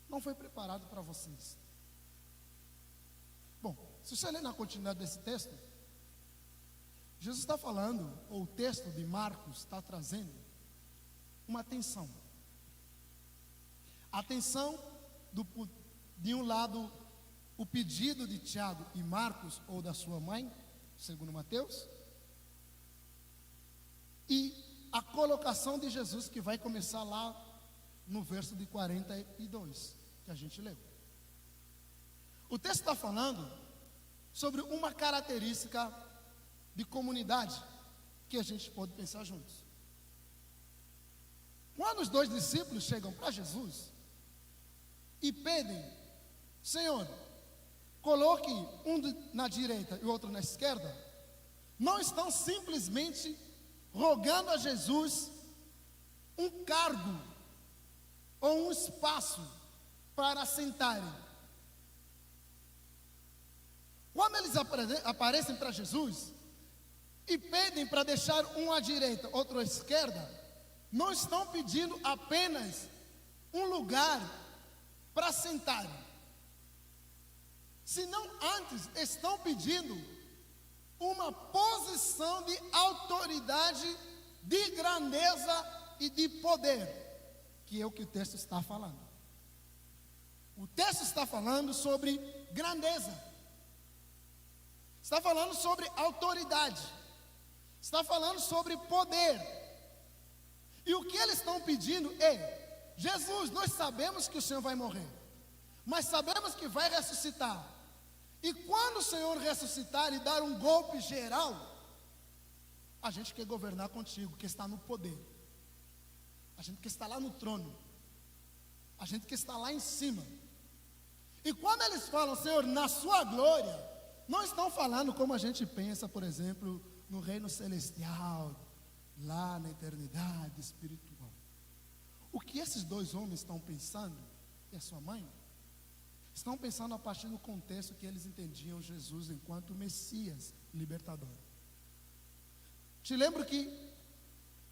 Speaker 4: não foi preparado para vocês. Bom, se você ler na continuidade desse texto, Jesus está falando, ou o texto de Marcos está trazendo uma tensão. A tensão de um lado, o pedido de Tiago e Marcos, ou da sua mãe, segundo Mateus, e a colocação de Jesus, que vai começar lá no verso de 42, que a gente leu. O texto está falando sobre uma característica de comunidade que a gente pode pensar juntos. Quando os dois discípulos chegam para Jesus e pedem: Senhor, coloque um na direita e o outro na esquerda, não estão simplesmente rogando a Jesus um cargo ou um espaço para sentarem. Quando eles aparecem para Jesus e pedem para deixar um à direita, outro à esquerda, não estão pedindo apenas um lugar para sentarem, senão antes estão pedindo uma posição de autoridade, de grandeza e de poder, que é o que o texto está falando. O texto está falando sobre grandeza, está falando sobre autoridade, está falando sobre poder. E o que eles estão pedindo é: Jesus, nós sabemos que o Senhor vai morrer, mas sabemos que vai ressuscitar. E quando o Senhor ressuscitar e dar um golpe geral, a gente quer governar contigo, que está no poder. A gente que está lá no trono, a gente que está lá em cima. E quando eles falam, Senhor, na sua glória, não estão falando como a gente pensa, por exemplo, no reino celestial, lá na eternidade espiritual. O que esses dois homens estão pensando, e a sua mãe, estão pensando a partir do contexto que eles entendiam Jesus enquanto Messias libertador. Te lembro que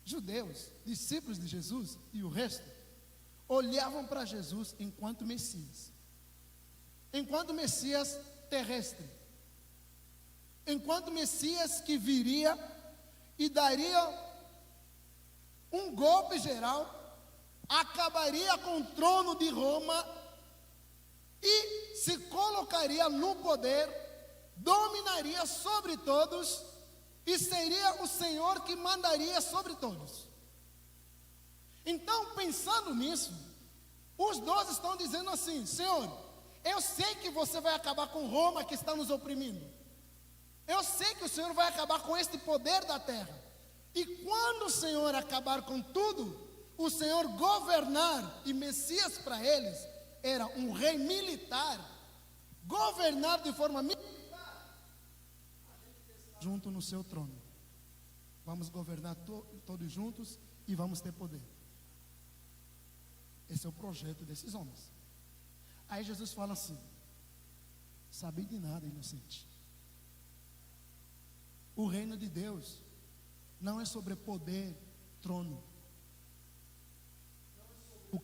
Speaker 4: judeus, discípulos de Jesus e o resto, olhavam para Jesus enquanto Messias terrestre, enquanto Messias que viria e daria um golpe geral, acabaria com o trono de Roma e se colocaria no poder, dominaria sobre todos e seria o Senhor que mandaria sobre todos. Então, pensando nisso, os 12 estão dizendo assim: Senhor, eu sei que você vai acabar com Roma que está nos oprimindo. Eu sei que o Senhor vai acabar com este poder da terra. E quando o Senhor acabar com tudo, o Senhor governar, e Messias para eles era um rei militar, governar de forma militar, junto no seu trono. Vamos governar todos juntos e vamos ter poder. Esse é o projeto desses homens. Aí Jesus fala assim: sabe de nada, inocente. O reino de Deus não é sobre poder, trono. O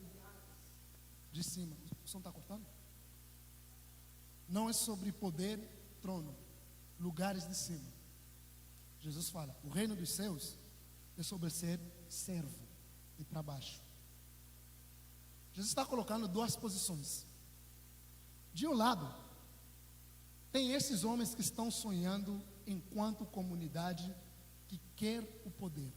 Speaker 4: de cima. O som está cortando? Não é sobre poder, trono, lugares de cima. Jesus fala: o reino dos céus é sobre ser servo e para baixo. Jesus está colocando duas posições. De um lado, tem esses homens que estão sonhando enquanto comunidade que quer o poder.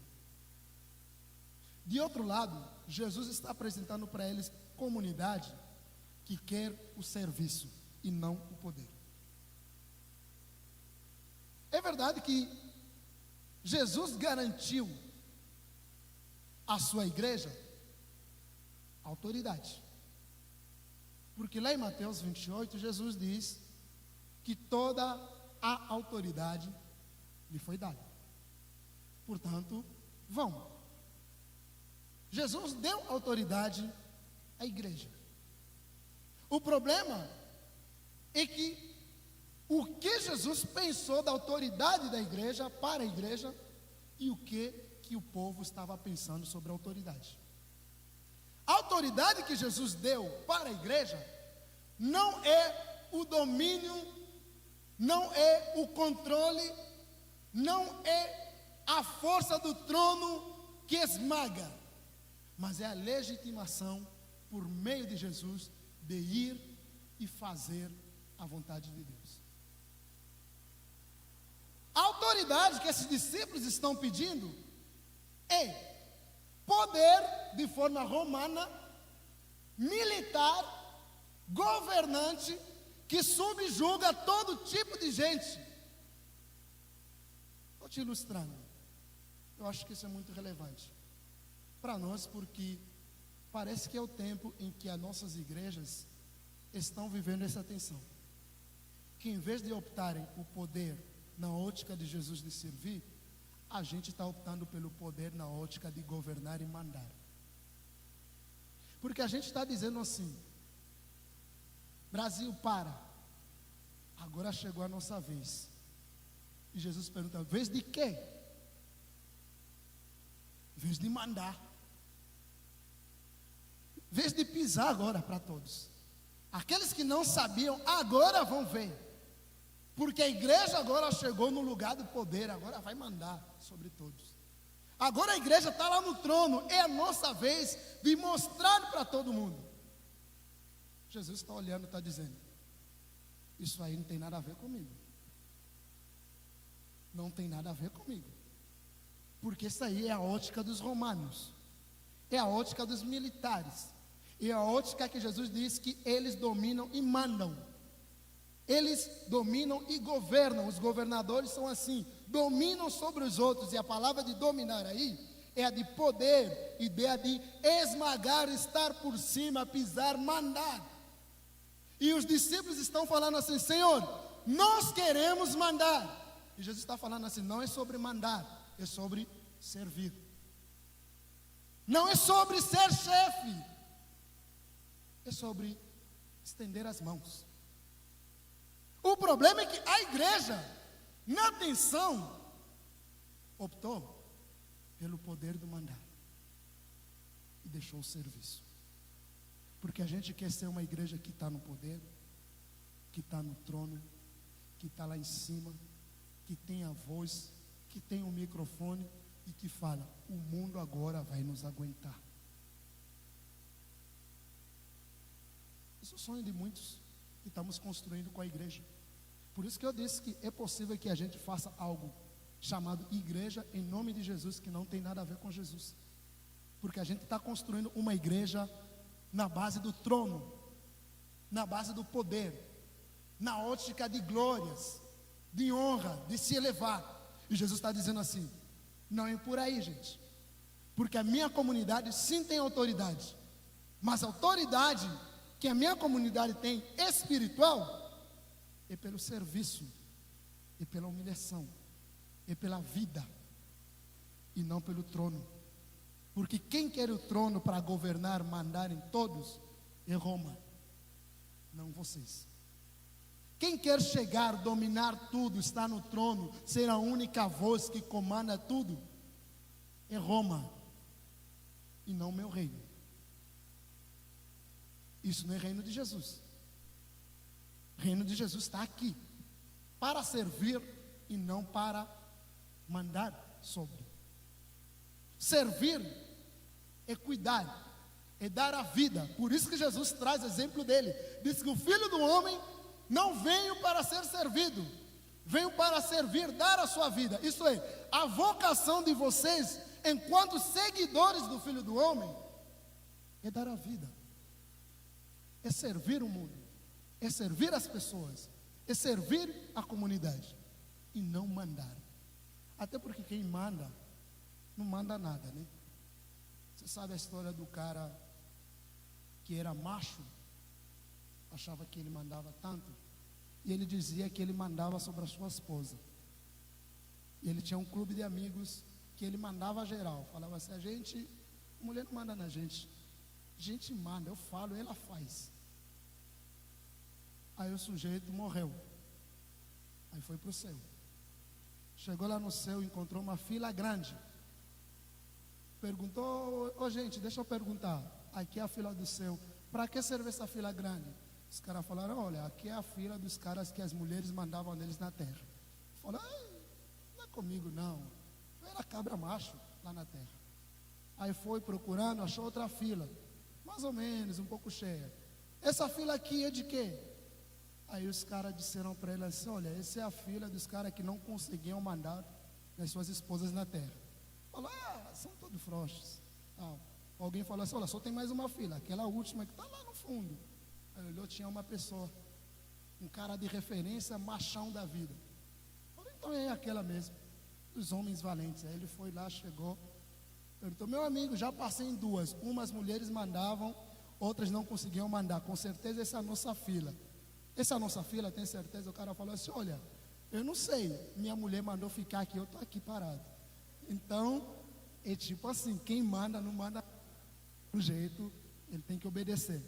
Speaker 4: De outro lado, Jesus está apresentando para eles comunidade que quer o serviço e não o poder. É verdade que Jesus garantiu à sua igreja autoridade. Porque lá em Mateus 28, Jesus diz que toda a autoridade lhe foi dada. Portanto, vão. Jesus deu autoridade à igreja. O problema é que o que Jesus pensou da autoridade da igreja para a igreja e o que o povo estava pensando sobre a autoridade. A autoridade que Jesus deu para a igreja não é o domínio, não é o controle, não é a força do trono que esmaga, mas é a legitimação por meio de Jesus de ir e fazer a vontade de Deus. A autoridade que esses discípulos estão pedindo é poder de forma romana, militar, governante, que subjuga todo tipo de gente. Estou te ilustrando. Eu acho que isso é muito relevante para nós, porque parece que é o tempo em que as nossas igrejas estão vivendo essa tensão. Que em vez de optarem o poder na ótica de Jesus de servir, a gente está optando pelo poder na ótica de governar e mandar. Porque a gente está dizendo assim: Brasil, para, agora chegou a nossa vez. E Jesus pergunta: vez de quê? Vez de mandar. Vez de pisar agora para todos. Aqueles que não sabiam, agora vão ver. Porque a igreja agora chegou no lugar do poder, agora vai mandar sobre todos. Agora a igreja está lá no trono, é a nossa vez de mostrar para todo mundo. Jesus está olhando e está dizendo: isso aí não tem nada a ver comigo. Não tem nada a ver comigo. Porque isso aí é a ótica dos romanos, é a ótica dos militares, é a ótica que Jesus diz que eles dominam e mandam. Eles dominam e governam. Os governadores são assim, dominam sobre os outros. E a palavra de dominar aí é a de poder, ideia de esmagar, estar por cima, pisar, mandar. E os discípulos estão falando assim: Senhor, nós queremos mandar. E Jesus está falando assim: não é sobre mandar, é sobre servir. Não é sobre ser chefe, é sobre estender as mãos. O problema é que a igreja, na tensão, optou pelo poder do mandar e deixou o serviço. Porque a gente quer ser uma igreja que está no poder, que está no trono, que está lá em cima, que tem a voz, que tem o microfone e que fala: o mundo agora vai nos aguentar. Esse é o sonho de muitos. que estamos construindo com a igreja. Por isso que eu disse que é possível que a gente faça algo chamado igreja em nome de Jesus, que não tem nada a ver com Jesus. Porque a gente está construindo uma igreja na base do trono, na base do poder, na ótica de glórias, de honra, de se elevar. E Jesus está dizendo assim: não é por aí, gente. Porque a minha comunidade sim tem autoridade, mas a autoridade que a minha comunidade tem espiritual é pelo serviço, é pela humilhação, é pela vida, e não pelo trono. Porque quem quer o trono para governar, mandar em todos, é Roma, não vocês. Quem quer chegar, dominar tudo, estar no trono, ser a única voz que comanda tudo, é Roma, e não meu reino. Isso não é reino de Jesus. O reino de Jesus está aqui, para servir e não para mandar sobre. Servir é cuidar, é dar a vida. Por isso que Jesus traz exemplo dele. Diz que o Filho do Homem não veio para ser servido, veio para servir, dar a sua vida. Isso é, a vocação de vocês, enquanto seguidores do Filho do Homem, é dar a vida, é servir o mundo, é servir as pessoas, é servir a comunidade, e não mandar. Até porque quem manda, não manda nada, né? Você sabe a história do cara que era macho, achava que ele mandava tanto, e ele dizia que ele mandava sobre a sua esposa. E ele tinha um clube de amigos que ele mandava geral, falava assim: a mulher não manda na gente, a gente manda, eu falo, ela faz. Aí o sujeito morreu, aí foi para o céu. Chegou lá no céu, encontrou uma fila grande. Perguntou: gente, deixa eu perguntar, aqui é a fila do céu, para que serve essa fila grande? Os caras falaram: olha, aqui é a fila dos caras que as mulheres mandavam neles na terra. Falou: não é comigo não, eu era cabra macho lá na terra. Aí foi procurando, achou outra fila, mais ou menos, um pouco cheia. Essa fila aqui é de quê? Aí os caras disseram para ele assim: olha, essa é a fila dos caras que não conseguiam mandar nas suas esposas na terra. Falou: são todos frouxos. Alguém falou assim: olha, só tem mais uma fila, aquela última que está lá no fundo. Aí olhou, tinha uma pessoa, um cara de referência, machão da vida. Falou: então é aquela mesmo, os homens valentes. Aí ele foi lá, chegou, perguntou: meu amigo, já passei em duas, umas mulheres mandavam, outras não conseguiam mandar, com certeza essa é a nossa fila. Essa é a nossa fila, tem certeza? O cara falou assim: olha, eu não sei, minha mulher mandou ficar aqui, eu estou aqui parado. Então, é tipo assim, quem manda, não manda do jeito, ele tem que obedecer.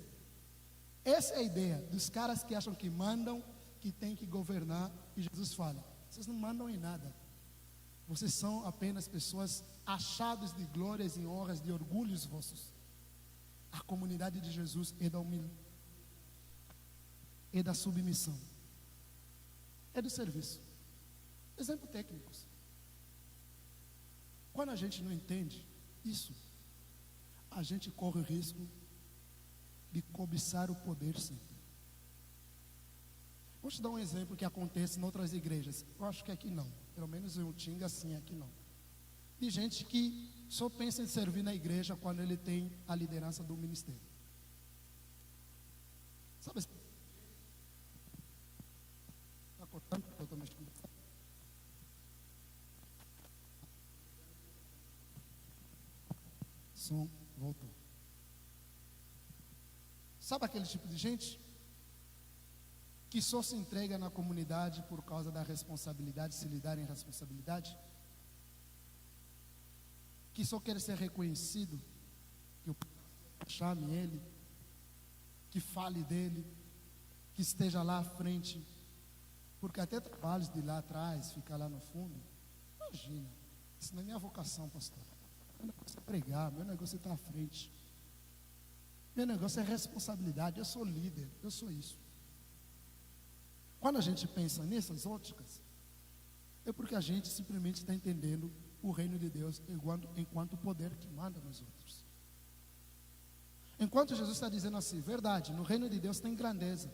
Speaker 4: Essa é a ideia dos caras que acham que mandam, que tem que governar. E Jesus fala: vocês não mandam em nada, vocês são apenas pessoas achadas de glórias e honras, de orgulhos vossos. A comunidade de Jesus é da humildade, é da submissão, é do serviço. Exemplo técnicos. Quando a gente não entende isso, a gente corre o risco de cobiçar o poder sempre. Vou te dar um exemplo que acontece em outras igrejas. Eu acho que aqui não, pelo menos em Utinga assim, aqui não. De gente que só pensa em servir na igreja quando ele tem a liderança do ministério. Sabe? Está cortando? Eu estou mexendo. Som voltou. Sabe aquele tipo de gente que só se entrega na comunidade por causa da responsabilidade, se lhe darem responsabilidade? Que só quer ser reconhecido, que o chame ele, que fale dele, que esteja lá à frente, porque até trabalhos de lá atrás, ficar lá no fundo, imagina, isso não é minha vocação, pastor. Meu negócio é pregar, meu negócio é estar à frente, meu negócio é responsabilidade, eu sou líder, eu sou isso. Quando a gente pensa nessas óticas, é porque a gente simplesmente está entendendo o reino de Deus enquanto o poder que manda nos outros. Enquanto Jesus está dizendo assim: verdade, no reino de Deus tem grandeza,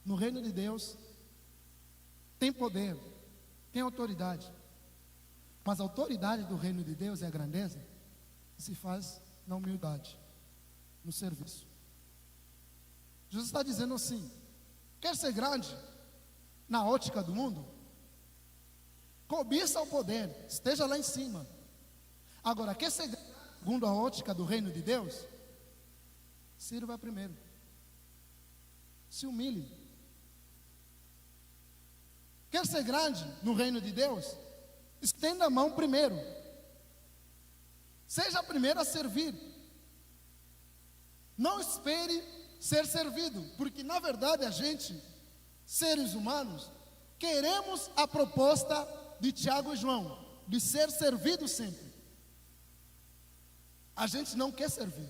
Speaker 4: No reino de Deus, tem poder, tem autoridade. Mas a autoridade do reino de Deus e a grandeza se faz na humildade, no serviço. Jesus está dizendo assim: quer ser grande na ótica do mundo? Cobiça o poder, esteja lá em cima. Agora, quer ser grande segundo a ótica do reino de Deus? Sirva primeiro. Se humilhe. Quer ser grande no reino de Deus? Estenda a mão primeiro. Seja o primeiro a servir. Não espere ser servido, porque na verdade a gente, seres humanos, queremos a proposta de Tiago e João, de ser servido sempre. A gente não quer servir.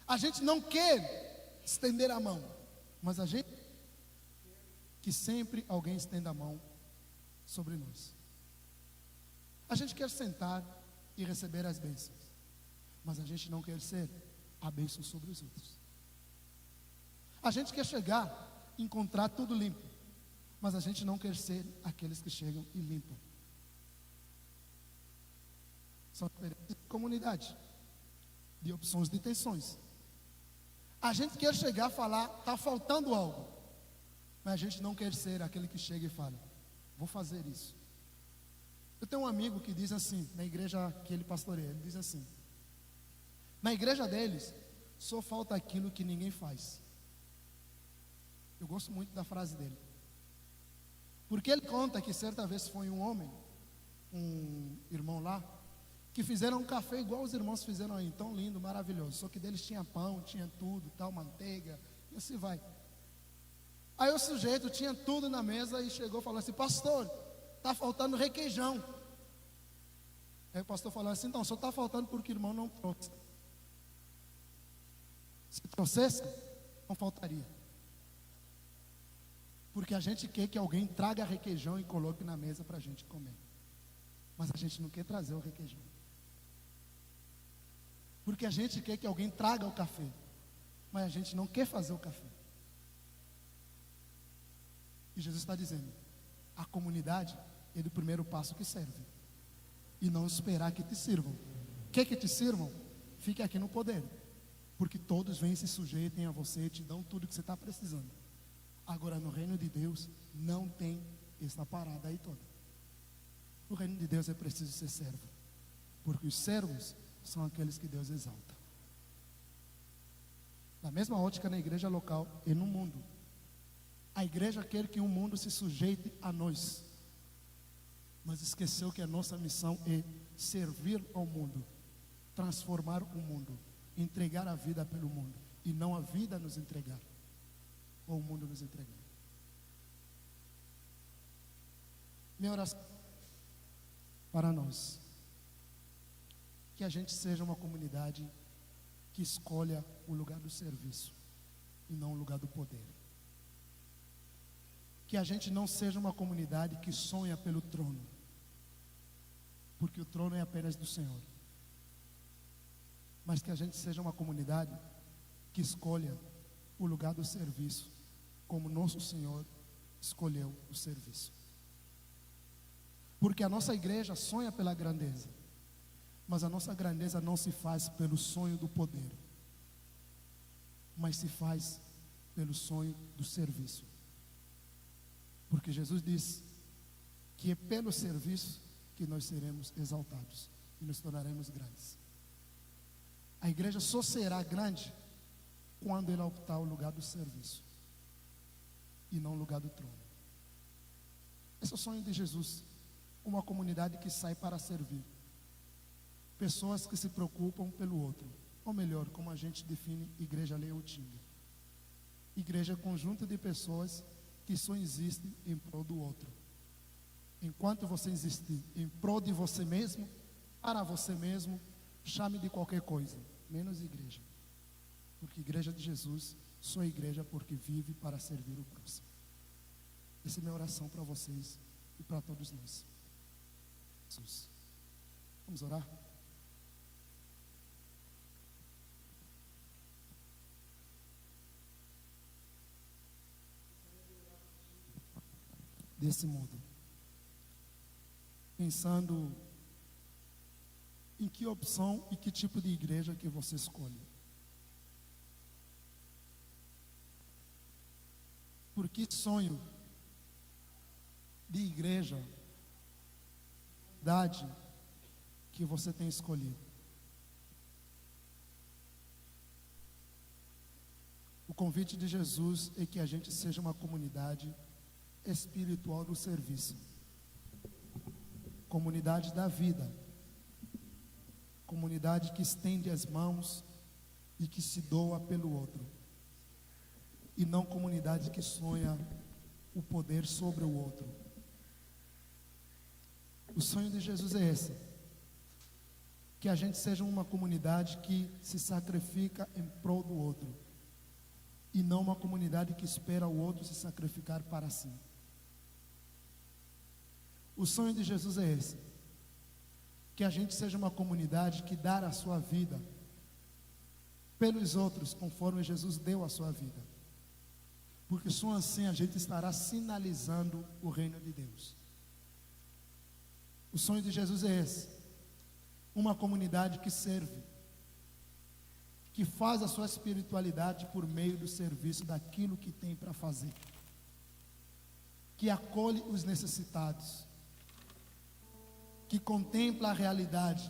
Speaker 4: A gente não quer estender a mão, mas a gente quer que sempre alguém estenda a mão sobre nós. A gente quer sentar e receber as bênçãos, mas a gente não quer ser a bênção sobre os outros. A gente quer chegar e encontrar tudo limpo, mas a gente não quer ser aqueles que chegam e limpam. São diferentes de comunidade, de opções, de intenções. A gente quer chegar e falar, está faltando algo, mas a gente não quer ser aquele que chega e fala, vou fazer isso. Eu tenho um amigo que diz assim, na igreja que ele pastoreia, ele diz assim: na igreja deles, só falta aquilo que ninguém faz. Eu gosto muito da frase dele, porque ele conta que certa vez foi um homem, um irmão lá, que fizeram um café igual os irmãos fizeram aí, tão lindo, maravilhoso, só que deles tinha pão, tinha tudo, tal, manteiga, e assim vai. Aí o sujeito tinha tudo na mesa e chegou e falou assim: pastor, está faltando requeijão. Aí o pastor falou assim: então, só está faltando porque o irmão não trouxe. Se trouxesse, não faltaria. Porque a gente quer que alguém traga requeijão e coloque na mesa para a gente comer, mas a gente não quer trazer o requeijão. Porque a gente quer que alguém traga o café, mas a gente não quer fazer o café. E Jesus está dizendo: a comunidade é do primeiro passo que serve, e não esperar que te sirvam. Quer que te sirvam? Fique aqui no poder, porque todos vêm, se sujeitem a você e te dão tudo que você está precisando. Agora, no reino de Deus, não tem essa parada aí toda. No reino de Deus é preciso ser servo, porque os servos são aqueles que Deus exalta. Na mesma ótica, na igreja local e no mundo, a igreja quer que o mundo se sujeite a nós, mas esqueceu que a nossa missão é servir ao mundo, transformar o mundo, entregar a vida pelo mundo, e não a vida nos entregar, ou o mundo nos entregar. Minha oração para nós, que a gente seja uma comunidade que escolha o lugar do serviço e não o lugar do poder. Que a gente não seja uma comunidade que sonha pelo trono, porque o trono é apenas do Senhor. Mas que a gente seja uma comunidade que escolha o lugar do serviço, como nosso Senhor escolheu o serviço. Porque a nossa igreja sonha pela grandeza, mas a nossa grandeza não se faz pelo sonho do poder, mas se faz pelo sonho do serviço. Porque Jesus disse que é pelo serviço que nós seremos exaltados e nos tornaremos grandes. A igreja só será grande quando ela optar o lugar do serviço e não o lugar do trono. Esse é o sonho de Jesus, uma comunidade que sai para servir, pessoas que se preocupam pelo outro, ou melhor, como a gente define igreja Leotinga. Igreja é um conjunto de pessoas que só existem em prol do outro. Enquanto você existir em prol de você mesmo, para você mesmo, chame de qualquer coisa, menos igreja. Porque igreja de Jesus só é igreja porque vive para servir o próximo. Essa é a minha oração para vocês e para todos nós. Jesus. Vamos orar? desse mundo. Pensando em que opção e que tipo de igreja que você escolhe. Por que sonho de igreja, idade que você tem escolhido? O convite de Jesus é que a gente seja uma comunidade espiritual do serviço, comunidade da vida, comunidade que estende as mãos e que se doa pelo outro, e não comunidade que sonha o poder sobre o outro. O sonho de Jesus é esse, que a gente seja uma comunidade que se sacrifica em prol do outro, e não uma comunidade que espera o outro se sacrificar para si. O sonho de Jesus é esse, que a gente seja uma comunidade que dá a sua vida pelos outros, conforme Jesus deu a sua vida, porque só assim a gente estará sinalizando o reino de Deus. O sonho de Jesus é esse, uma comunidade que serve, que faz a sua espiritualidade por meio do serviço daquilo que tem para fazer, que acolhe os necessitados, que contempla a realidade,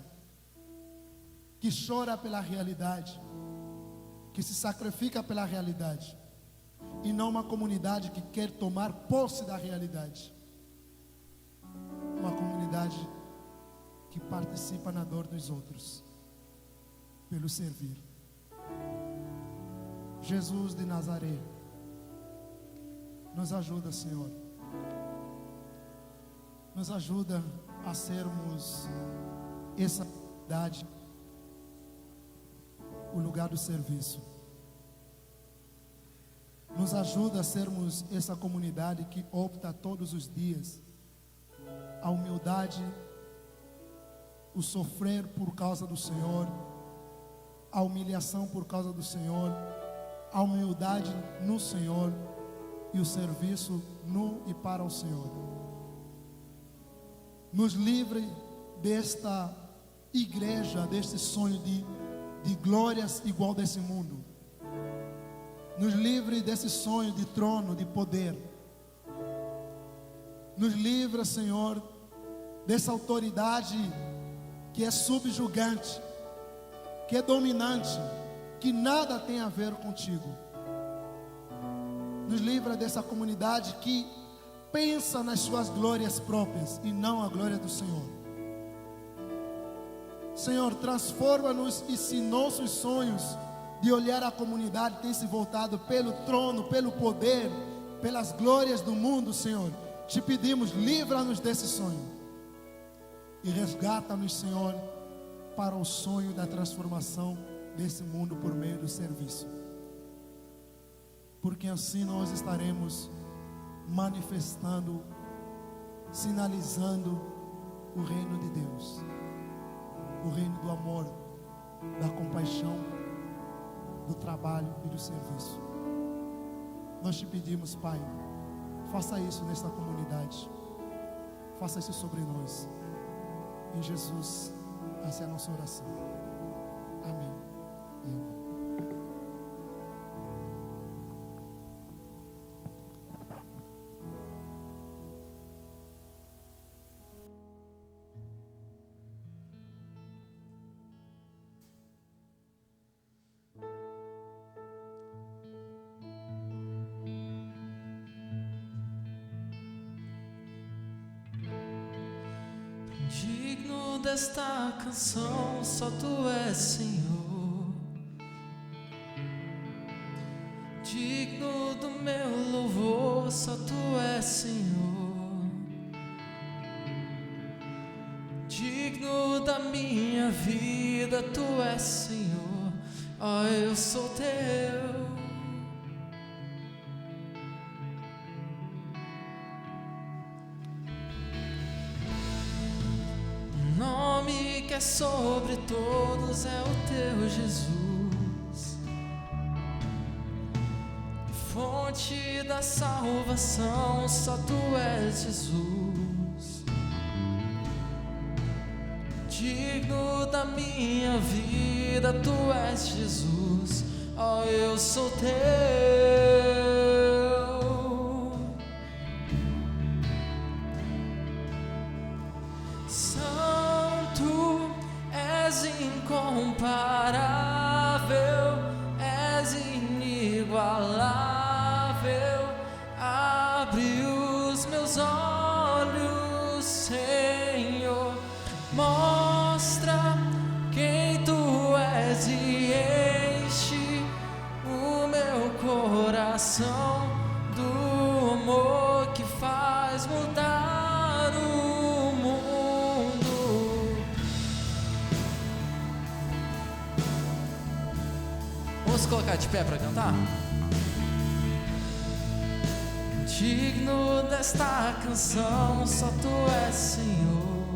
Speaker 4: que chora pela realidade, que se sacrifica pela realidade, e não uma comunidade que quer tomar posse da realidade, uma comunidade que participa na dor dos outros, pelo servir. Jesus de Nazaré, nos ajuda, Senhor, nos ajuda a sermos essa comunidade, o lugar do serviço. Nos ajuda a sermos essa comunidade que opta todos os dias a humildade, o sofrer por causa do Senhor, a humilhação por causa do Senhor, a humildade no Senhor e o serviço no e para o Senhor. Nos livre desta igreja, deste sonho de glórias igual desse mundo. Nos livre desse sonho de trono, de poder. Nos livra, Senhor, dessa autoridade que é subjugante, que é dominante, que nada tem a ver contigo. Nos livra dessa comunidade que pensa nas suas glórias próprias e não a glória do Senhor. Senhor, transforma-nos, e se nossos sonhos de olhar a comunidade têm se voltado pelo trono, pelo poder, pelas glórias do mundo, Senhor, te pedimos, livra-nos desse sonho e resgata-nos, Senhor, para o sonho da transformação desse mundo por meio do serviço, porque assim nós estaremos manifestando, sinalizando o reino de Deus, o reino do amor, da compaixão, do trabalho e do serviço. Nós te pedimos, Pai, faça isso nesta comunidade, faça isso sobre nós. Em Jesus, essa é a nossa oração. Amém e amém.
Speaker 2: Digno desta canção, só tu és, Senhor. Digno do meu louvor, só tu és, Senhor. Digno da minha vida, tu és, Senhor. Ó, eu sou teu. Que é sobre todos é o teu Jesus, fonte fonte da salvação, só tu és Jesus. Digno da minha vida, tu és Jesus. Oh, eu sou teu. Santo, és incomparável, és inigualável. Abre os meus olhos, Senhor, mostra quem tu és e enche o meu coração do amor que faz mudar o mundo. Vamos colocar de pé para cantar? Digno desta canção, só tu és, Senhor.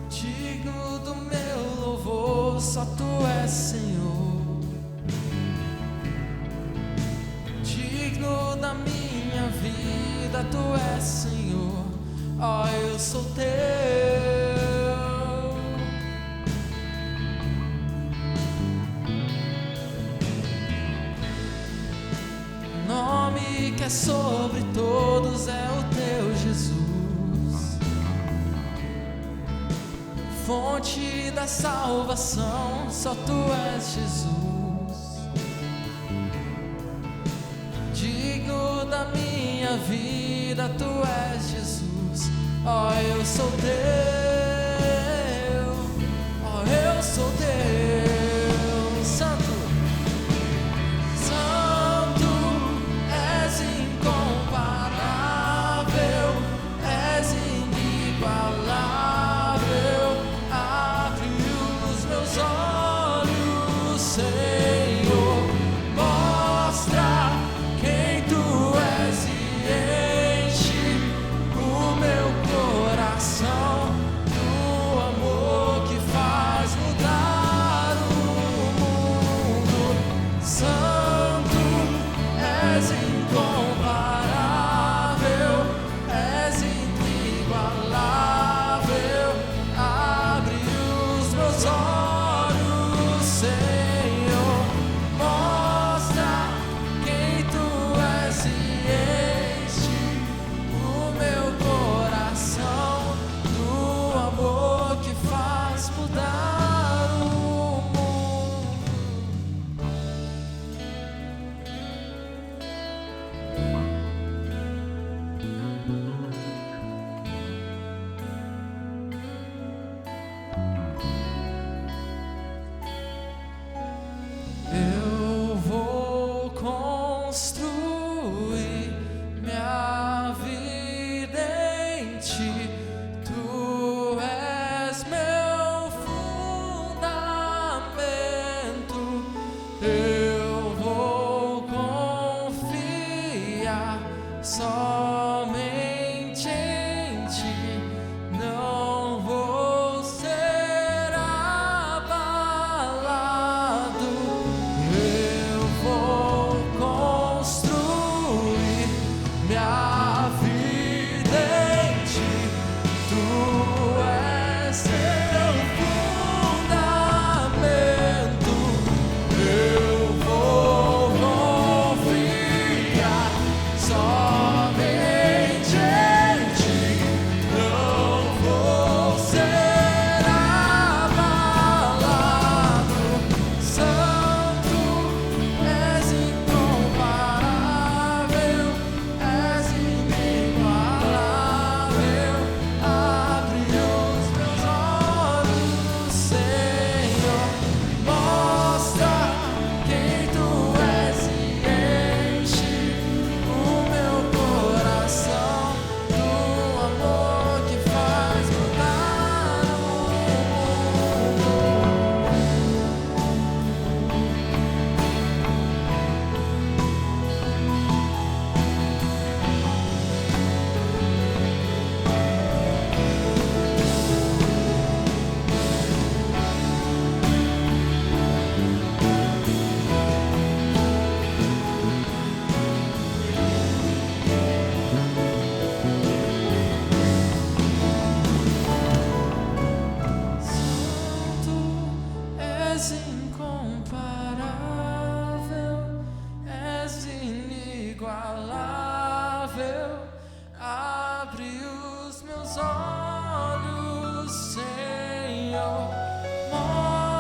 Speaker 2: Digno do meu louvor, só tu és, Senhor. Digno da minha vida, tu és, Senhor. Oh, eu sou teu. Nome que é sobre todos é o teu Jesus. Fonte da salvação, só tu és Jesus. Digno da minha vida, tu és Jesus. Oh, eu sou teu. Oh, eu sou teu. Santo, Santo, és incomparável, és inigualável. Abre os meus olhos, Senhor, mostra quem tu és e enche o meu coração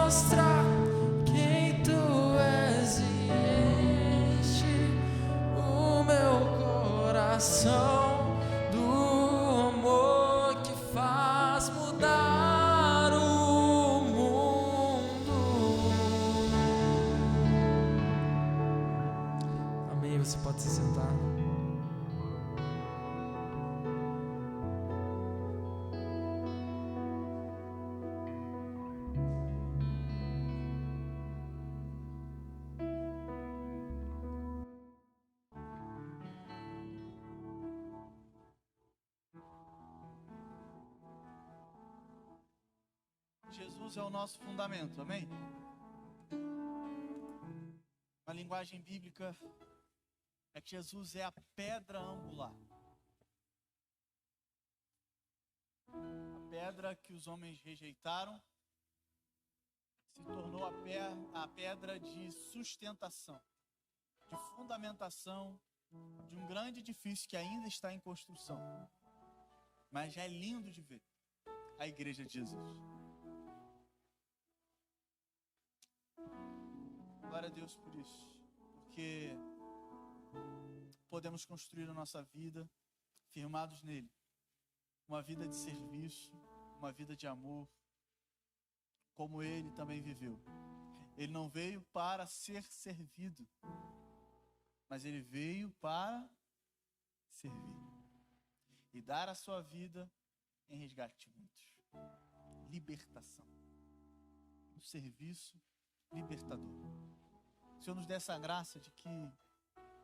Speaker 3: mostrar quem tu és e enche o meu coração do amor que faz mudar o mundo. Amém. Você pode se sentar.
Speaker 1: Jesus é o nosso fundamento, amém? A linguagem bíblica é que Jesus é a pedra angular. A pedra que os homens rejeitaram se tornou a pedra de sustentação, de fundamentação de um grande edifício que ainda está em construção. Mas já é lindo de ver a igreja de Jesus. Glória a Deus por isso, porque podemos construir a nossa vida firmados nele, uma vida de serviço, uma vida de amor, como ele também viveu. Ele não veio para ser servido, mas ele veio para servir e dar a sua vida em resgate de muitos. Libertação, um serviço libertador. O Senhor nos dê essa graça de que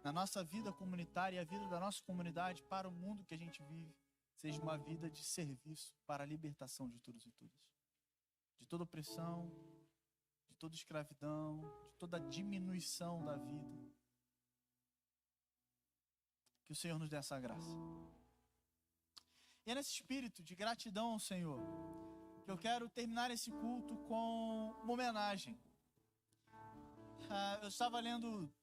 Speaker 1: na nossa vida comunitária e a vida da nossa comunidade para o mundo que a gente vive seja uma vida de serviço para a libertação de todos e todas, de toda opressão, de toda escravidão, de toda diminuição da vida. Que o Senhor nos dê essa graça. E é nesse espírito de gratidão ao Senhor que eu quero terminar esse culto com uma homenagem. Eu estava lendo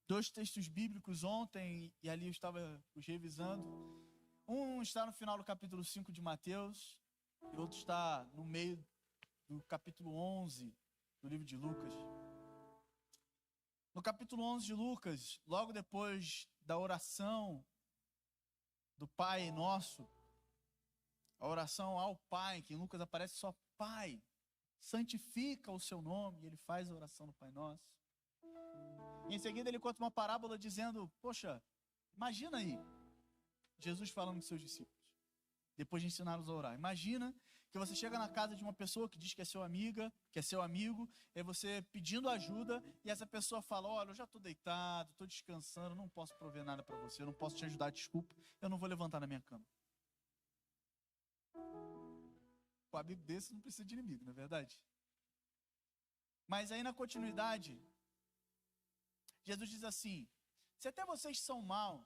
Speaker 1: 2 textos bíblicos ontem e ali eu estava os revisando. Um está no final do capítulo 5 de Mateus e outro está no meio do capítulo 11 do livro de Lucas. No capítulo 11 de Lucas, logo depois da oração do Pai Nosso, a oração ao Pai, que em Lucas aparece só Pai, santifica o seu nome, e ele faz a oração do Pai Nosso. E em seguida ele conta uma parábola dizendo, poxa, imagina aí, Jesus falando com seus discípulos, depois de ensiná-los a orar. Imagina que você chega na casa de uma pessoa que diz que é sua amiga, que é seu amigo, e você pedindo ajuda, e essa pessoa fala, olha, eu já estou deitado, estou descansando, não posso prover nada para você, eu não posso te ajudar, desculpa, eu não vou levantar na minha cama. Com a Bíblia desse não precisa de inimigo, não é verdade? Mas aí na continuidade, Jesus diz assim, se até vocês são maus,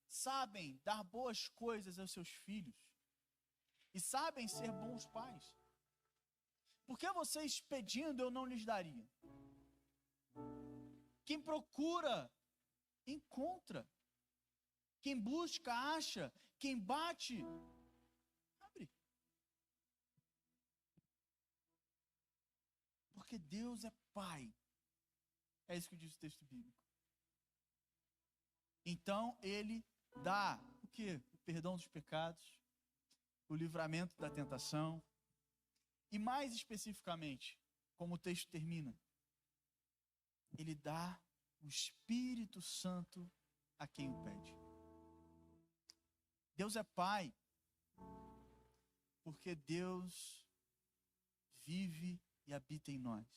Speaker 1: sabem dar boas coisas aos seus filhos, e sabem ser bons pais, por que vocês pedindo eu não lhes daria? Quem procura, encontra. Quem busca, acha. Quem bate, abre. Porque Deus é Pai. É isso que diz o texto bíblico. Então, Ele dá o quê? O perdão dos pecados, o livramento da tentação, e mais especificamente, como o texto termina, Ele dá o Espírito Santo a quem o pede. Deus é Pai, porque Deus vive e habita em nós.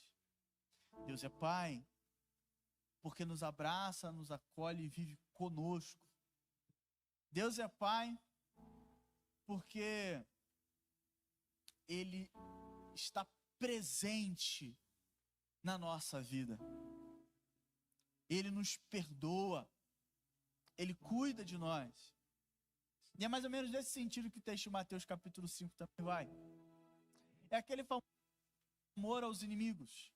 Speaker 1: Deus é Pai, porque nos abraça, nos acolhe e vive conosco. Deus é Pai, porque Ele está presente na nossa vida. Ele nos perdoa, Ele cuida de nós. E é mais ou menos nesse sentido que o texto de Mateus capítulo 5 também vai. É aquele famoso amor aos inimigos.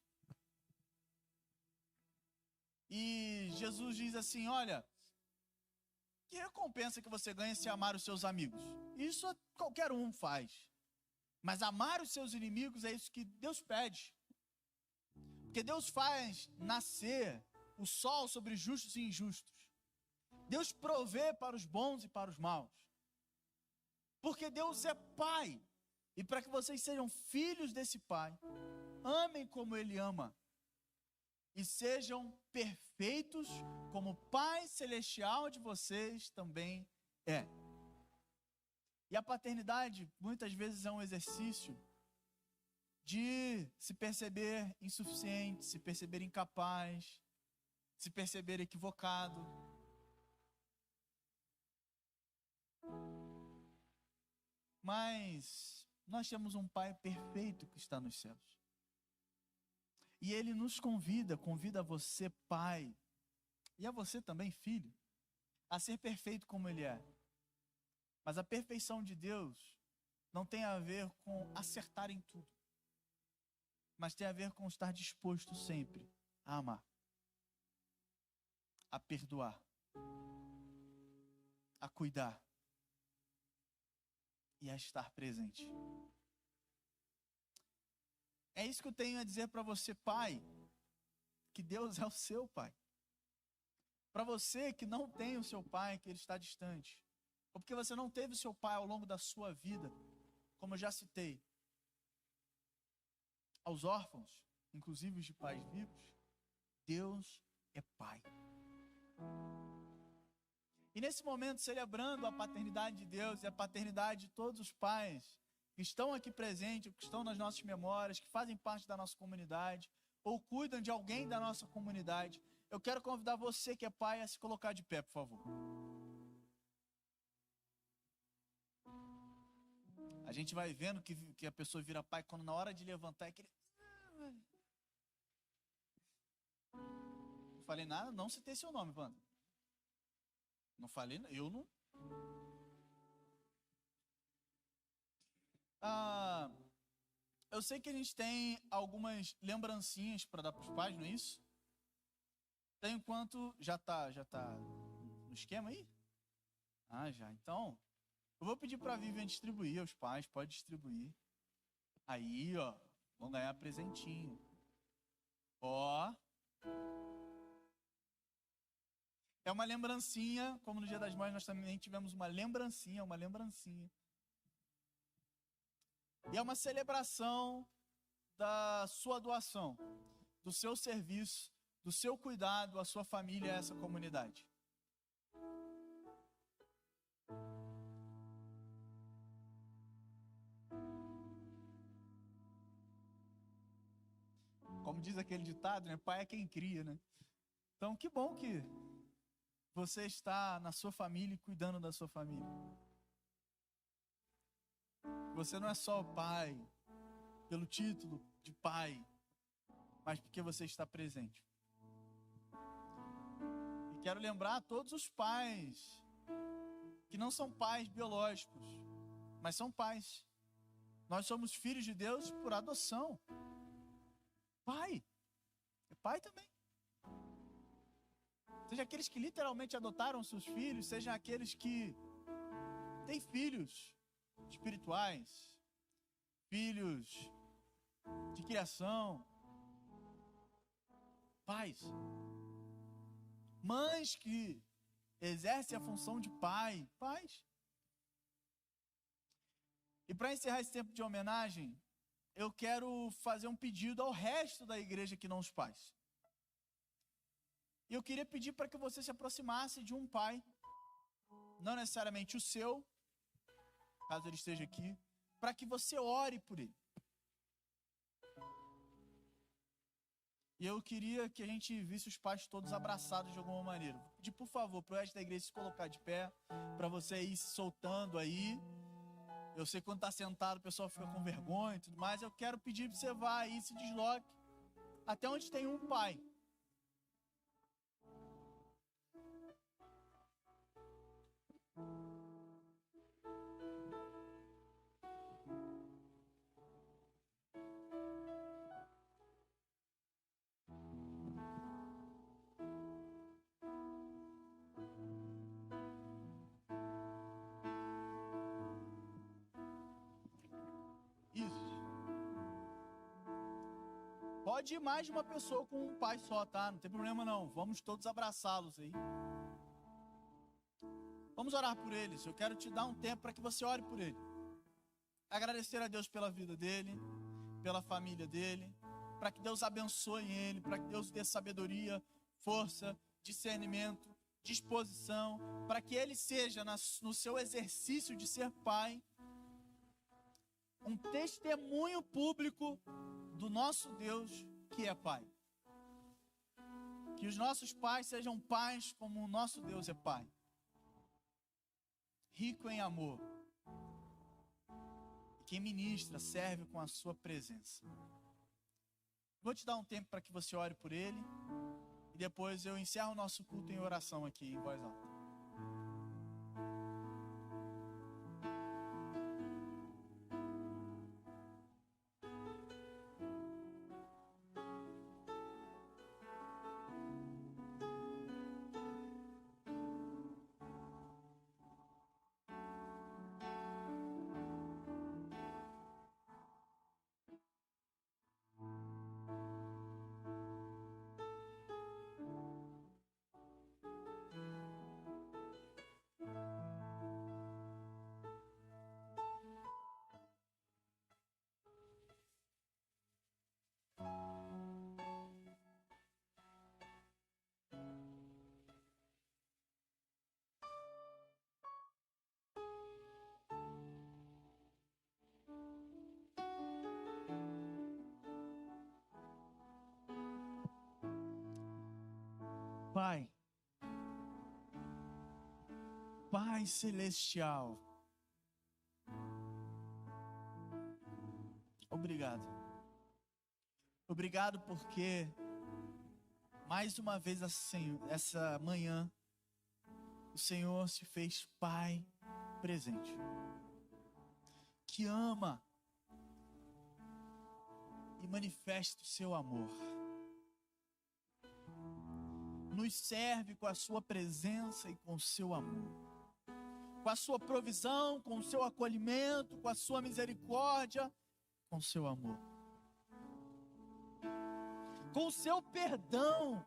Speaker 1: E Jesus diz assim, olha, que recompensa que você ganha se amar os seus amigos? Isso qualquer um faz. Mas amar os seus inimigos é isso que Deus pede. Porque Deus faz nascer o sol sobre justos e injustos. Deus provê para os bons e para os maus. Porque Deus é Pai. E para que vocês sejam filhos desse Pai, amem como Ele ama. E sejam perfeitos como o Pai Celestial de vocês também é. E a paternidade muitas vezes é um exercício de se perceber insuficiente, se perceber incapaz, se perceber equivocado. Mas nós temos um Pai perfeito que está nos céus. E Ele nos convida a você, pai, e a você também, filho, a ser perfeito como Ele é. Mas a perfeição de Deus não tem a ver com acertar em tudo, mas tem a ver com estar disposto sempre a amar, a perdoar, a cuidar e a estar presente. É isso que eu tenho a dizer para você, pai, que Deus é o seu pai. Para você que não tem o seu pai, que ele está distante, ou porque você não teve o seu pai ao longo da sua vida, como eu já citei, aos órfãos, inclusive os de pais vivos, Deus é pai. E nesse momento, celebrando a paternidade de Deus e a paternidade de todos os pais que estão aqui presentes, que estão nas nossas memórias, que fazem parte da nossa comunidade, ou cuidam de alguém da nossa comunidade, eu quero convidar você que é pai a se colocar de pé, por favor. A gente vai vendo que a pessoa vira pai quando na hora de levantar é aquele... Não falei nada, não citei seu nome, Wanda. Não falei, eu não... Eu sei que a gente tem algumas lembrancinhas para dar para os pais, não é isso? Tem enquanto já tá no esquema aí? Ah, já. Então, eu vou pedir para a Vivian distribuir aos pais, pode distribuir. Aí, ó, vão ganhar presentinho. Ó. É uma lembrancinha, como no Dia das Mães nós também tivemos uma lembrancinha. E é uma celebração da sua doação, do seu serviço, do seu cuidado, à sua família, a essa comunidade. Como diz aquele ditado, né? Pai é quem cria, né? Então, que bom que você está na sua família e cuidando da sua família. Você não é só o pai pelo título de pai, mas porque você está presente. E quero lembrar a todos os pais que não são pais biológicos, mas são pais. Nós somos filhos de Deus por adoção. Pai, é pai também. Seja aqueles que literalmente adotaram seus filhos, seja aqueles que têm filhos espirituais, filhos de criação, pais, mães que exercem a função de pai, pais. E para encerrar esse tempo de homenagem, eu quero fazer um pedido ao resto da igreja que não os pais. E eu queria pedir para que você se aproximasse de um pai, não necessariamente o seu, caso ele esteja aqui, para que você ore por ele. E eu queria que a gente visse os pais todos abraçados de alguma maneira. Vou pedir, por favor, para o resto da igreja se colocar de pé, para você ir se soltando aí. Eu sei que quando está sentado o pessoal fica com vergonha e tudo mais. Eu quero pedir para você vá aí, se desloque até onde tem um pai. Pode ir mais de uma pessoa com um pai só, tá? Não tem problema não. Vamos todos abraçá-los aí. Vamos orar por eles. Eu quero te dar um tempo para que você ore por ele. Agradecer a Deus pela vida dele, pela família dele, para que Deus abençoe ele, para que Deus dê sabedoria, força, discernimento, disposição, para que ele seja, no seu exercício de ser pai, um testemunho público do nosso Deus que é pai. Que os nossos pais sejam pais como o nosso Deus é pai. Rico em amor. E quem ministra serve com a sua presença. Vou te dar um tempo para que você ore por ele. E depois eu encerro o nosso culto em oração aqui em voz alta. Pai, Pai Celestial, obrigado. Obrigado porque mais uma vez essa manhã o Senhor se fez Pai presente, que ama e manifesta o seu amor. Nos serve com a sua presença e com o seu amor, com a sua provisão, com o seu acolhimento, com a sua misericórdia, com o seu amor, com o seu perdão.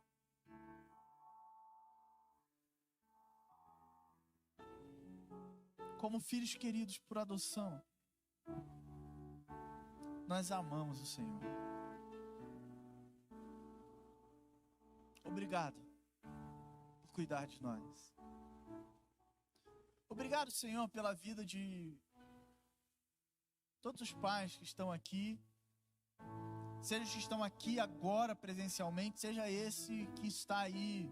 Speaker 1: Como filhos queridos por adoção, nós amamos o Senhor. Obrigado por cuidar de nós. Obrigado, Senhor, pela vida de todos os pais que estão aqui, seja os que estão aqui agora presencialmente, seja esse que está aí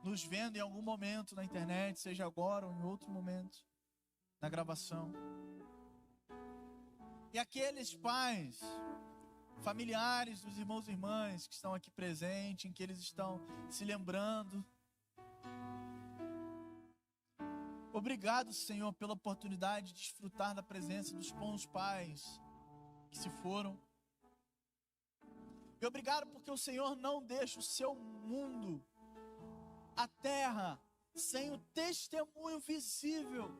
Speaker 1: nos vendo em algum momento na internet, seja agora ou em outro momento na gravação. E aqueles pais, familiares dos irmãos e irmãs que estão aqui presentes, em que eles estão se lembrando. Obrigado, Senhor, pela oportunidade de desfrutar da presença dos bons pais que se foram. E obrigado porque o Senhor não deixa o seu mundo, a terra, sem o testemunho visível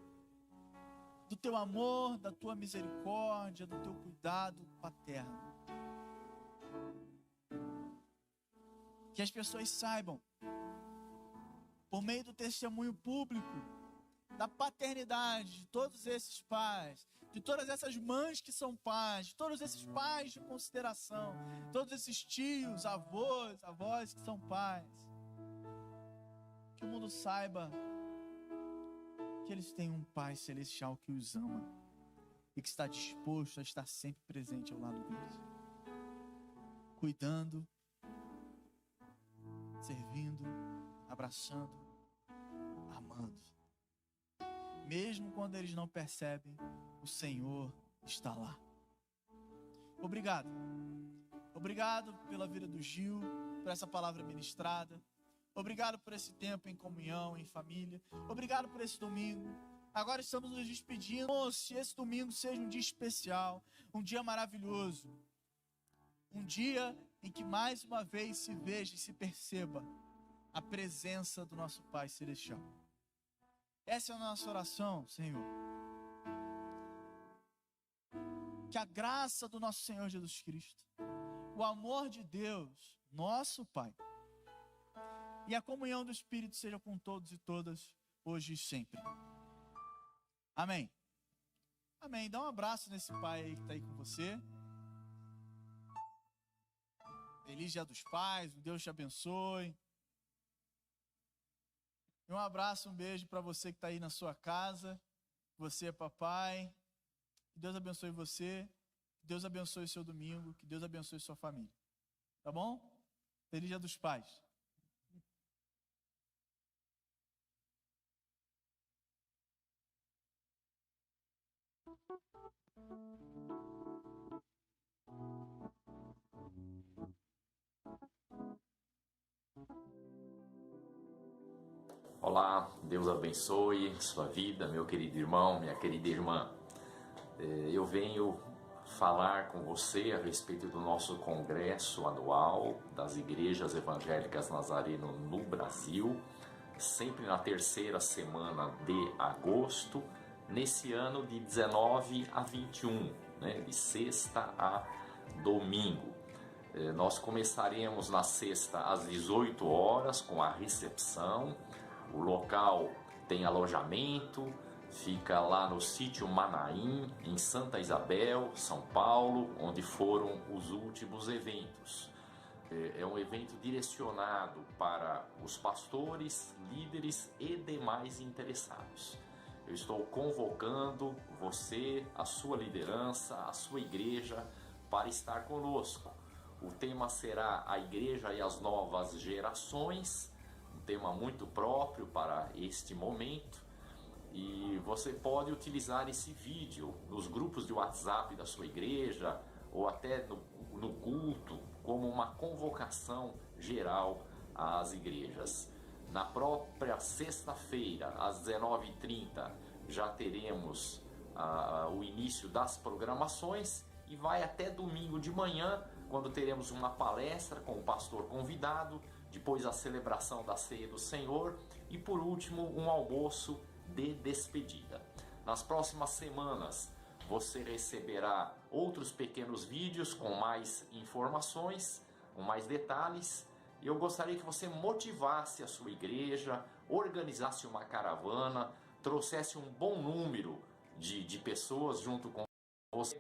Speaker 1: do teu amor, da tua misericórdia, do teu cuidado paterno. Que as pessoas saibam, por meio do testemunho público, da paternidade de todos esses pais, de todas essas mães que são pais, de todos esses pais de consideração, todos esses tios, avós que são pais, que o mundo saiba que eles têm um Pai Celestial que os ama e que está disposto a estar sempre presente ao lado deles, cuidando, servindo, abraçando, amando. Mesmo quando eles não percebem, o Senhor está lá. Obrigado. Obrigado pela vida do Gil, por essa palavra ministrada. Obrigado por esse tempo em comunhão, em família. Obrigado por esse domingo. Agora estamos nos despedindo. Se esse domingo seja um dia especial, um dia maravilhoso, um dia em que mais uma vez se veja e se perceba a presença do nosso Pai Celestial. Essa é a nossa oração, Senhor. Que a graça do nosso Senhor Jesus Cristo, o amor de Deus, nosso Pai, e a comunhão do Espírito seja com todos e todas, hoje e sempre. Amém. Amém. Dá um abraço nesse pai aí que está aí com você. Feliz Dia dos Pais, Deus te abençoe. E um abraço, um beijo para você que está aí na sua casa. Você, papai. Que Deus abençoe você. Que Deus abençoe o seu domingo. Que Deus abençoe sua família. Tá bom? Feliz Dia dos Pais.
Speaker 5: Olá, Deus abençoe sua vida, meu querido irmão, minha querida irmã. Eu venho falar com você a respeito do nosso congresso anual das Igrejas Evangélicas Nazareno no Brasil, sempre na terceira semana de agosto, nesse ano de 19 a 21, de sexta a domingo. Nós começaremos na sexta às 18 horas com a recepção. O local tem alojamento, fica lá no sítio Manaim, em Santa Isabel, São Paulo, onde foram os últimos eventos. É um evento direcionado para os pastores, líderes e demais interessados. Eu estou convocando você, a sua liderança, a sua igreja, para estar conosco. O tema será a igreja e as novas gerações, um tema muito próprio para este momento, e você pode utilizar esse vídeo nos grupos de WhatsApp da sua igreja ou até no culto como uma convocação geral às igrejas. Na própria sexta-feira, às 19h30, já teremos o início das programações e vai até domingo de manhã, quando teremos uma palestra com o pastor convidado, depois a celebração da ceia do Senhor e por último um almoço de despedida. Nas próximas semanas você receberá outros pequenos vídeos com mais informações, com mais detalhes. E eu gostaria que você motivasse a sua igreja, organizasse uma caravana, trouxesse um bom número de pessoas junto com você,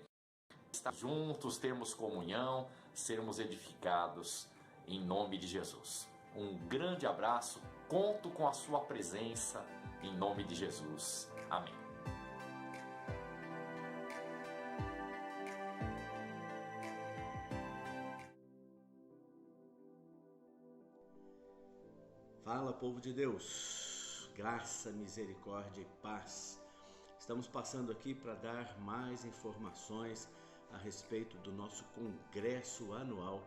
Speaker 5: estar juntos, termos comunhão, sermos edificados em nome de Jesus. Um grande abraço, conto com a sua presença em nome de Jesus. Amém.
Speaker 6: Fala, povo de Deus, graça, misericórdia e paz. Estamos passando aqui para dar mais informações a respeito do nosso congresso anual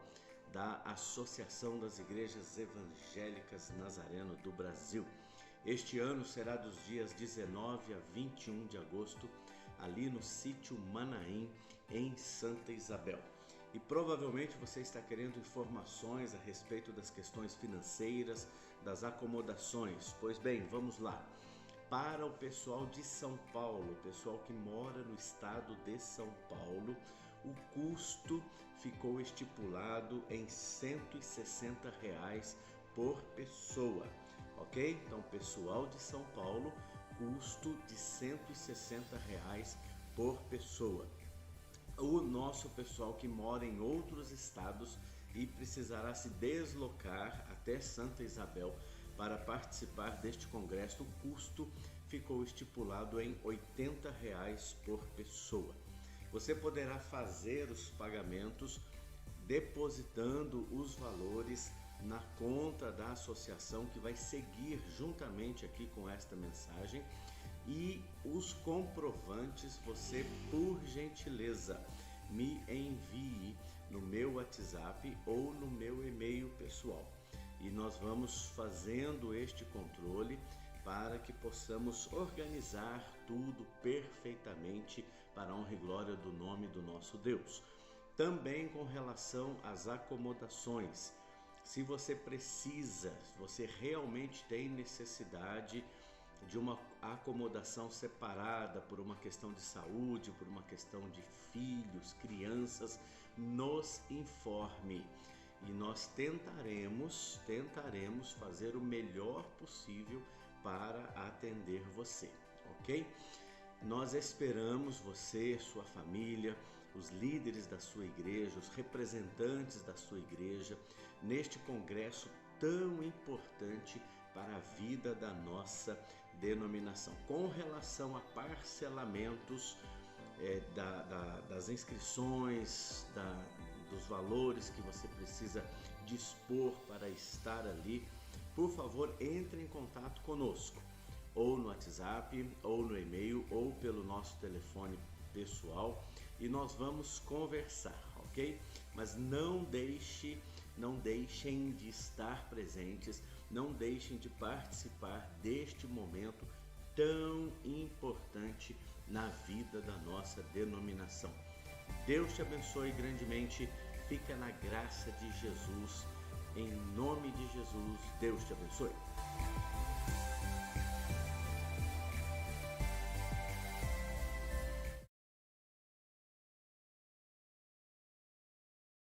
Speaker 6: da Associação das Igrejas Evangélicas Nazareno do Brasil. Este ano será dos dias 19 a 21 de agosto, ali no sítio Manaim, em Santa Isabel. E provavelmente você está querendo informações a respeito das questões financeiras, das acomodações. Pois bem, vamos lá. Para o pessoal de São Paulo, o pessoal que mora no estado de São Paulo, o custo ficou estipulado em R$ 160 por pessoa, ok? Então, pessoal de São Paulo, custo de R$ 160 por pessoa. O nosso pessoal que mora em outros estados e precisará se deslocar até Santa Isabel para participar deste congresso, o custo ficou estipulado em R$ 80 por pessoa. Você poderá fazer os pagamentos depositando os valores na conta da associação que vai seguir juntamente aqui com esta mensagem, e os comprovantes você, por gentileza, me envie no meu WhatsApp ou no meu e-mail pessoal. E nós vamos fazendo este controle para que possamos organizar tudo perfeitamente para a honra e glória do nome do nosso Deus. Também com relação às acomodações, se você precisa, se você realmente tem necessidade de uma acomodação separada por uma questão de saúde, por uma questão de filhos, crianças, nos informe e nós tentaremos fazer o melhor possível para atender você, ok? Nós esperamos você, sua família, os líderes da sua igreja, os representantes da sua igreja, neste congresso tão importante para a vida da nossa denominação. Com relação a parcelamentos das inscrições, dos valores que você precisa dispor para estar ali, por favor, entre em contato conosco, ou no WhatsApp, ou no e-mail, ou pelo nosso telefone pessoal, e nós vamos conversar, ok? Mas não deixem de estar presentes, não deixem de participar deste momento tão importante na vida da nossa denominação. Deus te abençoe grandemente, fica na graça de Jesus, em nome de Jesus, Deus te abençoe.